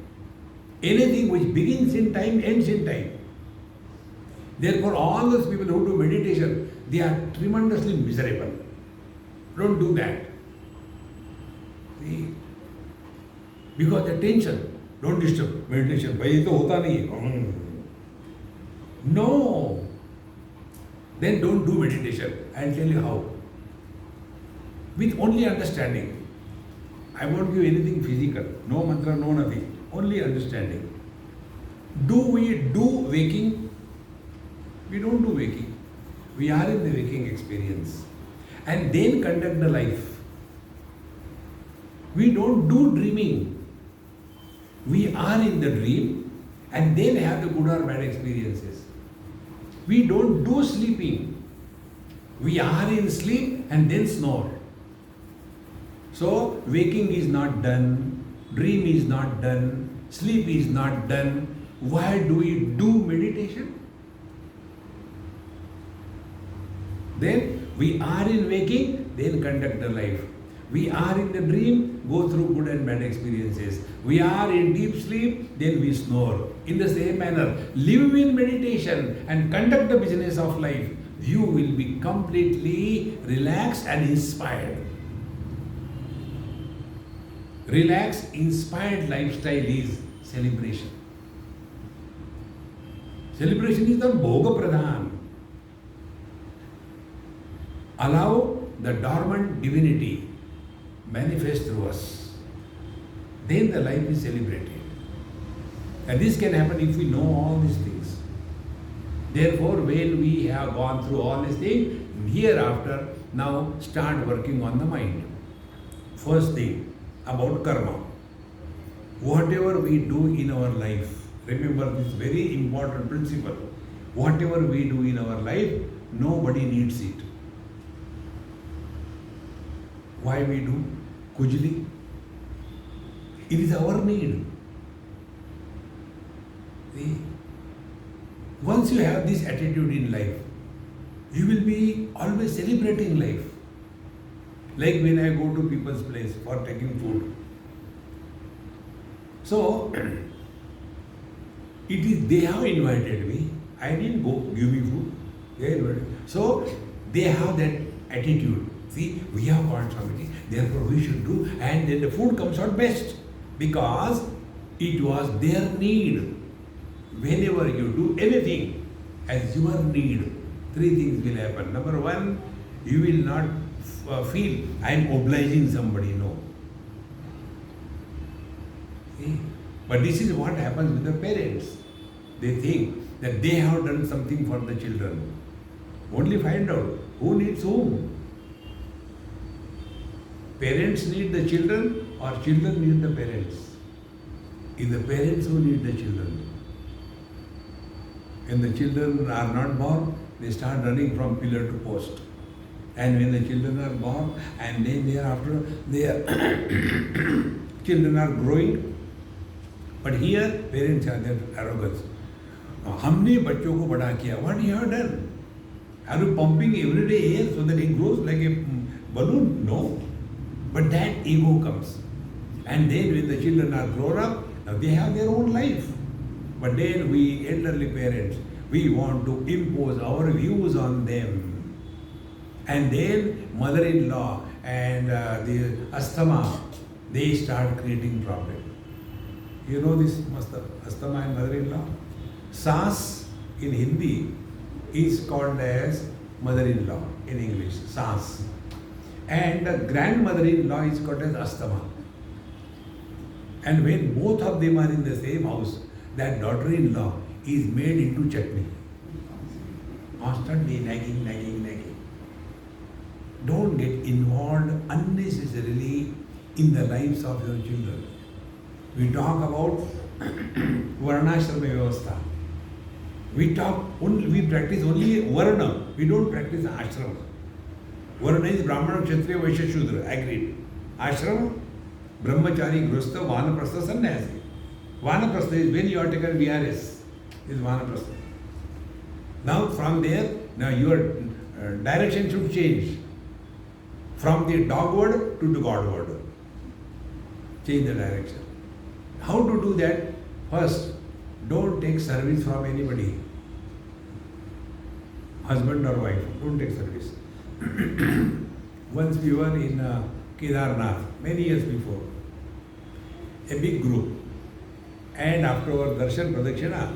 Anything which begins in time, ends in time. Therefore, all those people who do meditation, they are tremendously miserable. Don't do that. See? Because the tension, don't disturb meditation. Bhai, to hota nahi hai. No. Then don't do meditation. I'll tell you how. With only understanding. I won't give anything physical. No mantra, no nothing. Only understanding. Do we do waking? We don't do waking. We are in the waking experience. And then conduct the life. We don't do dreaming. We are in the dream and then have the good or bad experiences. We don't do sleeping. We are in sleep and then snore. So, waking is not done, dream is not done, sleep is not done. Why do we do meditation? Then we are in waking, then conduct the life. We are in the dream, go through good and bad experiences. We are in deep sleep, then we snore. In the same manner, live in meditation and conduct the business of life. You will be completely relaxed and inspired. Relaxed, inspired lifestyle is celebration. Celebration is the Bhoga Pradhan. Allow the dormant divinity manifest through us. Then the life is celebrated. And this can happen if we know all these things. Therefore, when we have gone through all these things, hereafter, now start working on the mind. First thing, about karma. Whatever we do in our life, remember this very important principle. Whatever we do in our life, nobody needs it. Why we do? Kujli. It is our need. See? Once you have this attitude in life, you will be always celebrating life. Like when I go to people's place for taking food. So, It is they have invited me. I didn't go give me food. They invited. So they have that attitude. See, we have got somebody, therefore we should do, and then the food comes out best because it was their need. Whenever you do anything as your need, three things will happen. Number one, you will not feel I am obliging somebody. No. See? But this is what happens with the parents. They think that they have done something for the children. Only find out who needs whom. Parents need the children or children need the parents. It's the parents who need the children. When the children are not born, they start running from pillar to post. And when the children are born, and then thereafter their children are growing. But here, parents are their arrogance. हमने बच्चों को बड़ा किया. What you have done? Are you pumping every day air so that it grows like a balloon? No. But that ego comes. And then when the children are grown up, now they have their own life. But then we elderly parents, we want to impose our views on them. And then mother-in-law and the asthma, they start creating problem. You know this asthma and mother-in-law? Saas in Hindi is called as mother-in-law in English, saas. And grandmother-in-law is called as asthma. And when both of them are in the same house, that daughter-in-law is made into chutney. Constantly nagging. Don't get involved unnecessarily in the lives of your children. We talk about varnashrama vyavastha. We practice only varna. We don't practice ashrama. Varna is Brahmana, Kshatriya, Vaishya, Shudra. Agreed. Ashrama, Brahmachari, Grihastha, Vanaprastha, Sannyasi. Vanaprastha is when you are taken VRS. Is Vanaprastha. Now from there, now your direction should change. From the dogward to the Godward. Change the direction. How to do that? First, don't take service from anybody. Husband or wife, don't take service. Once we were in Kedarnath, many years before, a big group. And after our darshan pradakshina,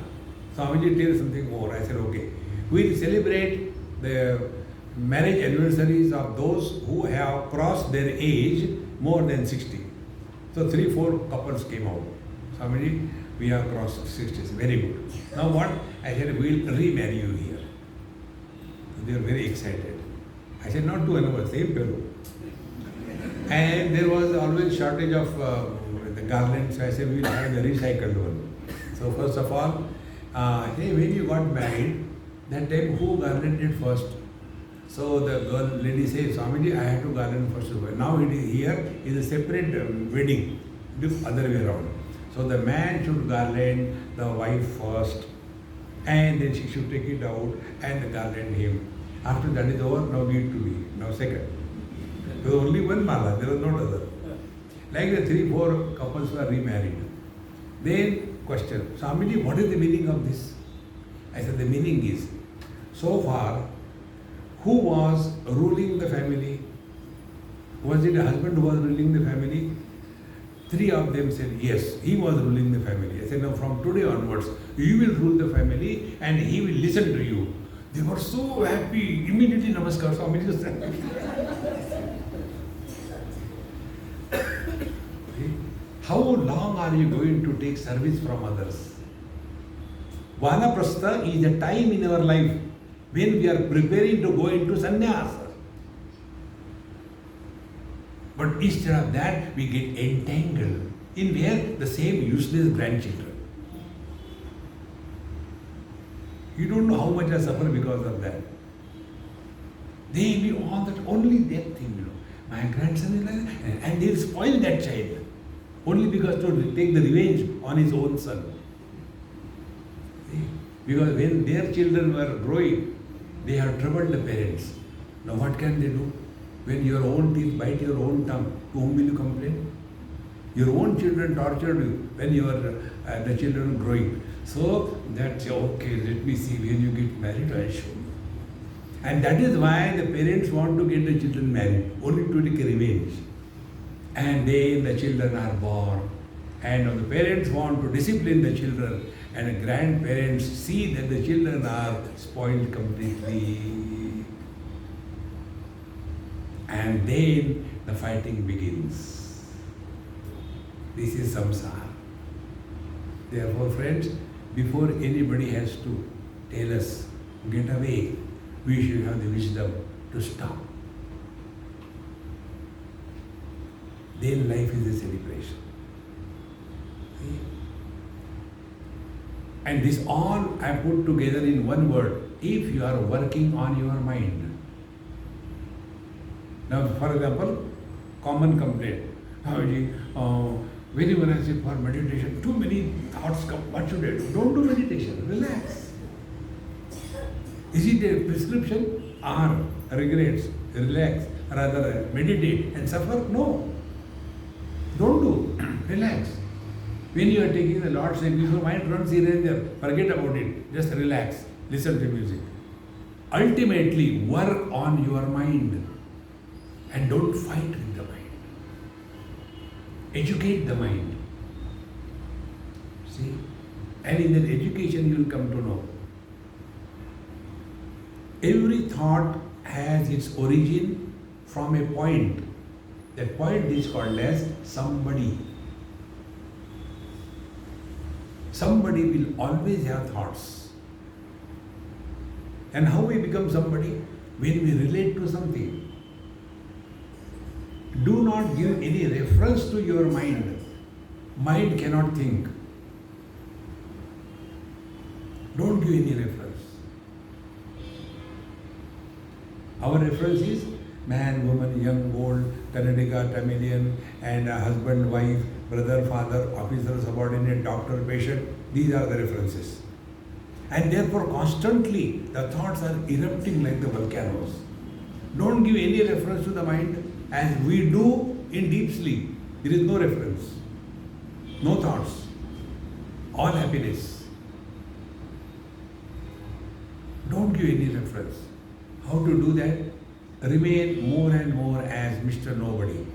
Swamiji tells something more. I said, okay, we'll celebrate the marriage anniversaries of those who have crossed their age more than 60. So 3-4 couples came out. Swamiji, we have crossed 60. Very good. Now what? I said, we'll remarry you here. They were very excited. I said, not to another, same fellow. And there was always shortage of the garlands. So I said, we'll have the recycled one. So first of all, hey, when you got married, that time who garlanded first? So the lady says, Swamiji, I had to garland first. Now it is here is a separate wedding, the other way around. So the man should garland the wife first, and then she should take it out and garland him. After that is over, now need to be, now second. There was only one mala, there was no other. Like the 3-4 couples were remarried. Then question, Swamiji, what is the meaning of this? I said, the meaning is, so far, who was ruling the family? Was it a husband who was ruling the family? 3 of them said, yes, he was ruling the family. I said, now from today onwards, you will rule the family and he will listen to you. They were so happy. Immediately, namaskar, Swamiji said. How long are you going to take service from others? Vanaprastha is a time in our life when we are preparing to go into sannyasa. But instead of that, we get entangled in where the same useless grandchildren. You don't know how much I suffer because of that. They will all that, only that thing, you know. My grandson is like that, and they'll spoil that child. Only because to take the revenge on his own son. See? Because when their children were growing, they have troubled the parents. Now what can they do? When your own teeth bite your own tongue, to whom will you complain? Your own children tortured you when your the children growing. So that's okay, let me see, when you get married, I'll show you. And that is why the parents want to get the children married, only to take revenge. And then the children are born. And the parents want to discipline the children, and the grandparents see that the children are spoiled completely. And then the fighting begins. This is samsara. Therefore, friends, before anybody has to tell us, get away, we should have the wisdom to stop. Then life is a celebration. See? And this all I put together in one word: if you are working on your mind. Now, for example, common complaint. When I say for meditation, too many thoughts come. What should I do? Don't do meditation. Relax. Is it a prescription? Or regrets? Relax. Rather meditate and suffer? No. Don't do. Relax. When you are taking the Lord's name, your mind runs here and there. Forget about it. Just relax. Listen to music. Ultimately, work on your mind. And don't fight with the mind. Educate the mind. See? And in that education you will come to know. Every thought has its origin from a point. That point is called as somebody. Somebody will always have thoughts. And how we become somebody? When we relate to something. Do not give any reference to your mind. Mind cannot think. Don't give any reference. Our reference is man, woman, young, old, Kannadiga, Tamilian, and husband, wife, brother, father, officer, subordinate, doctor, patient. These are the references. And therefore constantly the thoughts are erupting like the volcanoes. Don't give any reference to the mind. As we do in deep sleep, there is no reference, no thoughts, all happiness. Don't give any reference. How to do that? Remain more and more as Mr. Nobody.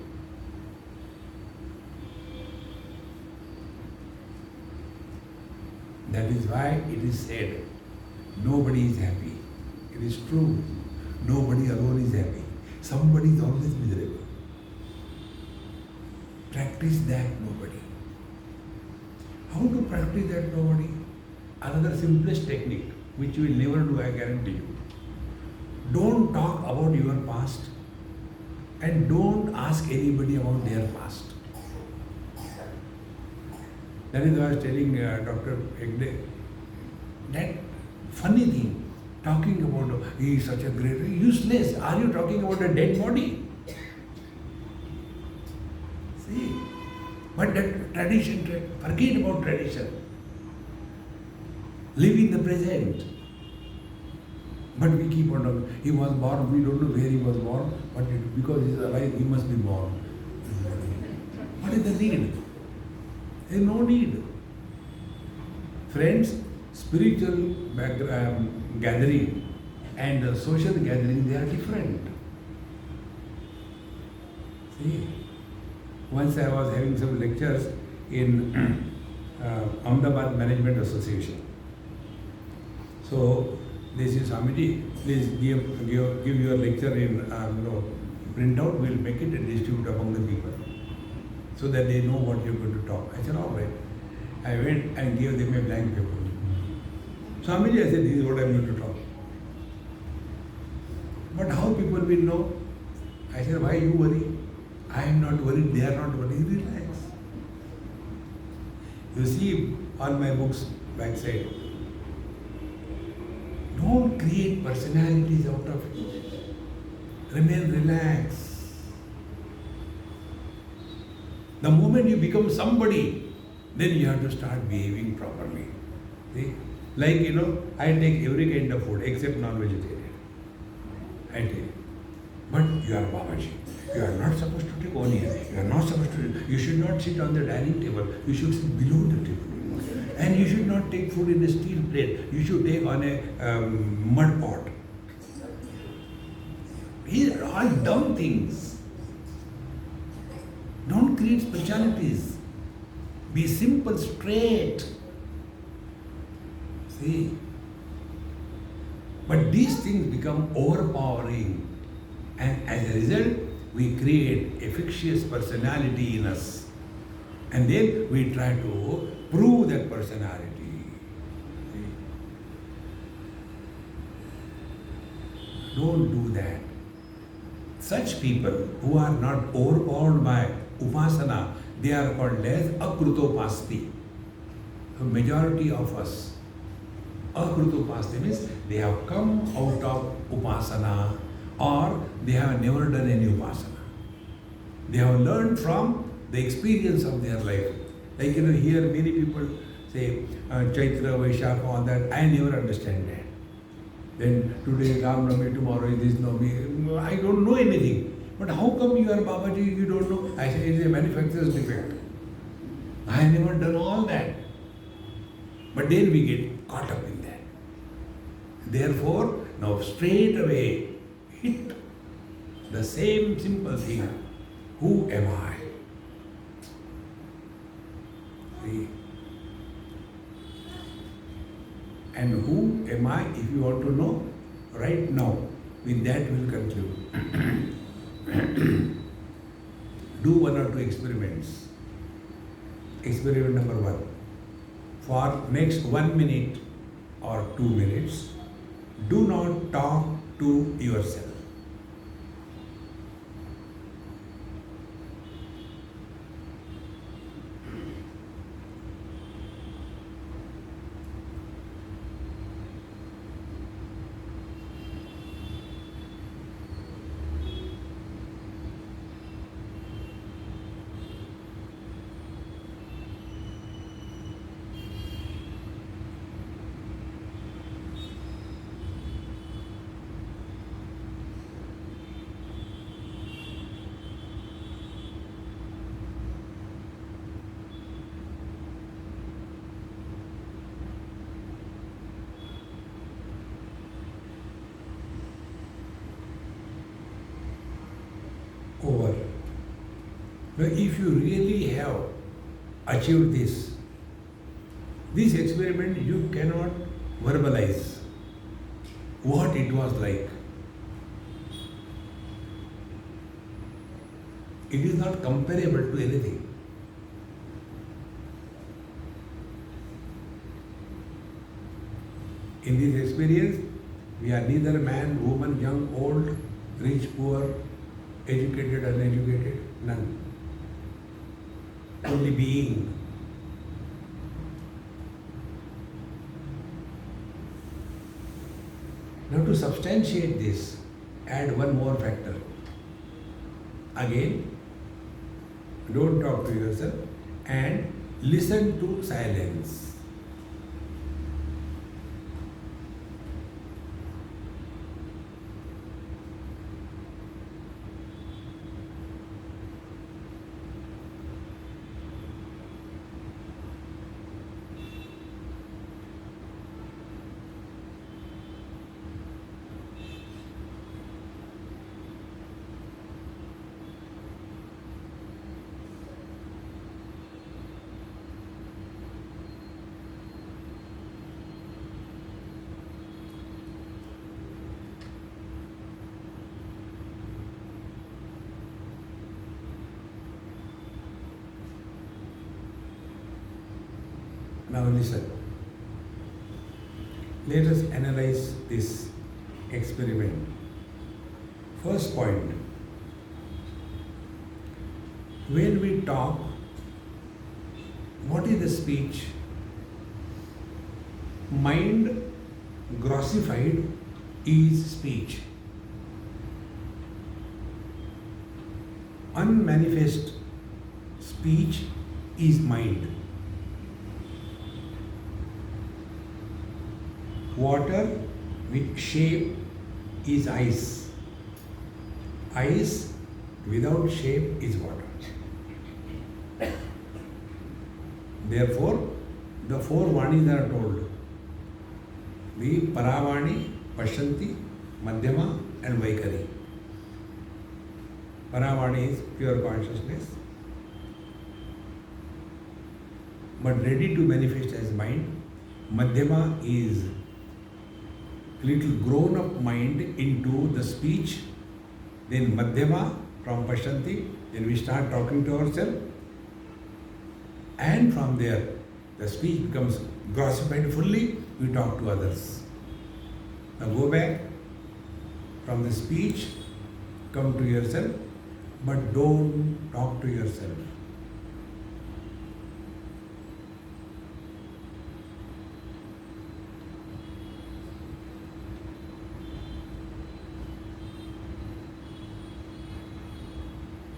That is why it is said, nobody is happy. It is true. Nobody alone is happy. Somebody is always miserable. Practice that nobody. How to practice that nobody? Another simplest technique, which you will never do, I guarantee you. Don't talk about your past and don't ask anybody about their past. That is why I was telling Dr. Hegde, that funny thing, talking about he is such a great, useless. Are you talking about a dead body? See, but that tradition, forget about tradition. Live in the present. But we keep on talking. He was born, we don't know where he was born, but because he is alive, he must be born. What is the need? There is no need. Friends, spiritual gathering and social gathering, they are different. See, once I was having some lectures in Ahmedabad Management Association. So they said, Swamiji, please give your lecture in printout, we'll make it and distribute among the people so that they know what you're going to talk. I said, all right. I went and gave them a blank paper. Swamiji, I said, this is what I'm going to talk. But how people will know? I said, why you worry? I am not worried, they are not worried. Relax. You see all my books backside. Don't create personalities out of it. Remain relaxed. The moment you become somebody, then you have to start behaving properly. See? Like, I take every kind of food except non-vegetarian. I take. But you are Babaji. You are not supposed to take onion. You are not supposed to. You should not sit on the dining table. You should sit below the table. And you should not take food in a steel plate. You should take on a mud pot. These are all dumb things. Don't create specialities. Be simple, straight. See? But these things become overpowering. And as a result, we create a fictitious personality in us. And then we try to prove that personality. Don't do that. Such people who are not overpowered by upasana, they are called as akrutopasti. The majority of us, akrutopasti means they have come out of upasana or they have never done any upasana. They have learned from the experience of their life. Like here many people say Chaitra, Vaishakha, all that. I never understand that. Then today Ram Navami, tomorrow is this Navami. I don't know anything. But how come you are Babaji, you don't know? I say it is a manufacturer's defect. I have never done all that. But then we get caught up in that. Therefore, now straight away hit the same simple thing. Who am I? See? And who am I? If you want to know, right now, with that we'll conclude. Do one or two experiments. Experiment number 1. For next 1 minute or 2 minutes, do not talk to yourself. Over. Now, if you really have achieved this experiment you cannot verbalize what it was like. It is not comparable to anything. In this experience, we are neither man, woman, young, old, rich, poor, educated, uneducated, none. Only being. Now to substantiate this, add one more factor. Again, don't talk to yourself and listen to silence. Now listen. Let us analyze this experiment. First point. When we talk, what is the speech? Mind grossified is speech. Unmanifest speech is mind. Water with shape is ice. Ice without shape is water. Therefore, the four Vanis are told. The Paravani, Pashanti, Madhyama and Vaikari. Paravani is pure consciousness, but ready to manifest as mind. Madhyama is little grown up mind into the speech. Then Madhyama from Pashanti, then we start talking to ourselves. And from there, the speech becomes grossified fully, we talk to others. Now go back from the speech, come to yourself, but don't talk to yourself.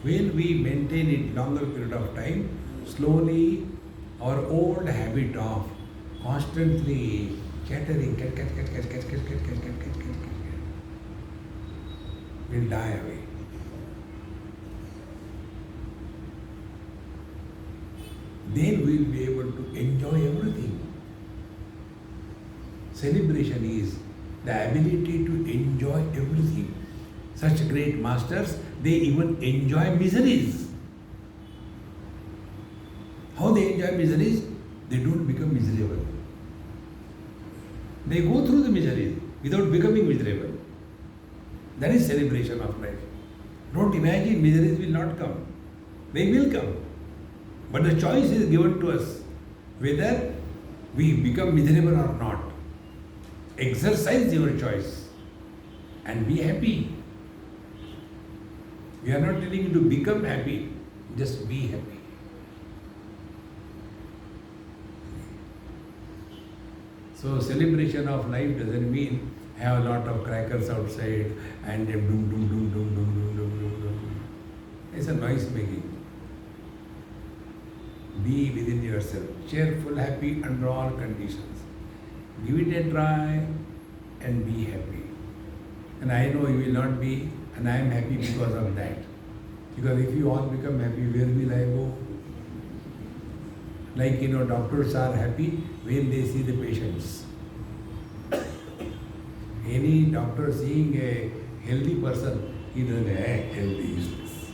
When we maintain it longer period of time, slowly our old habit of constantly chattering will die away. Then we will be able to enjoy everything. Celebration is the ability to enjoy everything. Such great masters, they even enjoy miseries. How they enjoy miseries? They don't become miserable. They go through the miseries without becoming miserable. That is celebration of life. Don't imagine miseries will not come. They will come. But the choice is given to us whether we become miserable or not. Exercise your choice and be happy. We are not telling you to become happy, just be happy. So celebration of life doesn't mean have a lot of crackers outside and then doom doom doom doom doom doom doom doom doom. It's a noise making. Be within yourself, cheerful, happy under all conditions. Give it a try and be happy. And I know you will not be, and I am happy because of that. Because if you all become happy, where will I go? Like, doctors are happy when they see the patients. Any doctor seeing a healthy person, he doesn't say, healthy is this.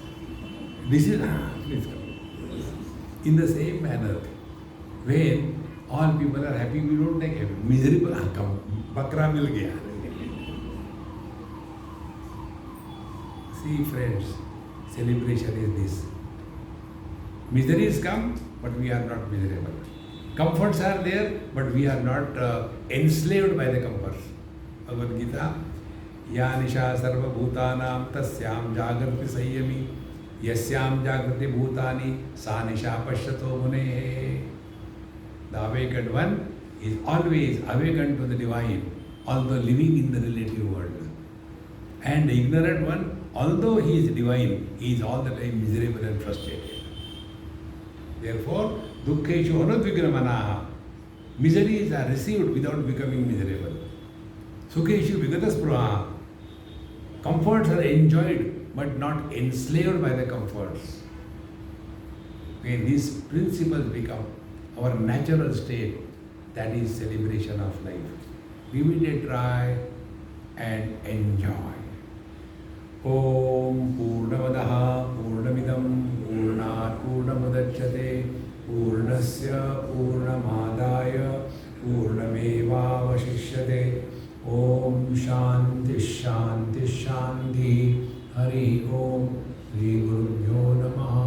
This is, please come. In the same manner, when all people are happy, we don't take happy. Miserable, come, bakra mil gaya. See friends, celebration is this. Miseries come, but we are not miserable. Comforts are there, but we are not enslaved by the comforts. Bhagavad Gita, Ya Nisha Sarva Bhutanam Tasyam Jagrati Sayyami Yasyam Jagrati Bhutani Sa Nisha Pashyato Mune. The awakened one is always awakened to the divine, although living in the relative world. And the ignorant one, although he is divine, he is all the time miserable and frustrated. Therefore, dukkeshu anudvigramanaha. Miseries are received without becoming miserable. Sukheshu vigataspruha. Comforts are enjoyed but not enslaved by the comforts. When these principles become our natural state, that is celebration of life. Give it a try and enjoy. Om Purnamadaha Purnamidam Purnat Purnamudachyate Purnasya Purnamadaya Purnameva Vashishyate. Om Shanti Shanti Shanti. Hari Om. Shri Gurubhyo Namaha.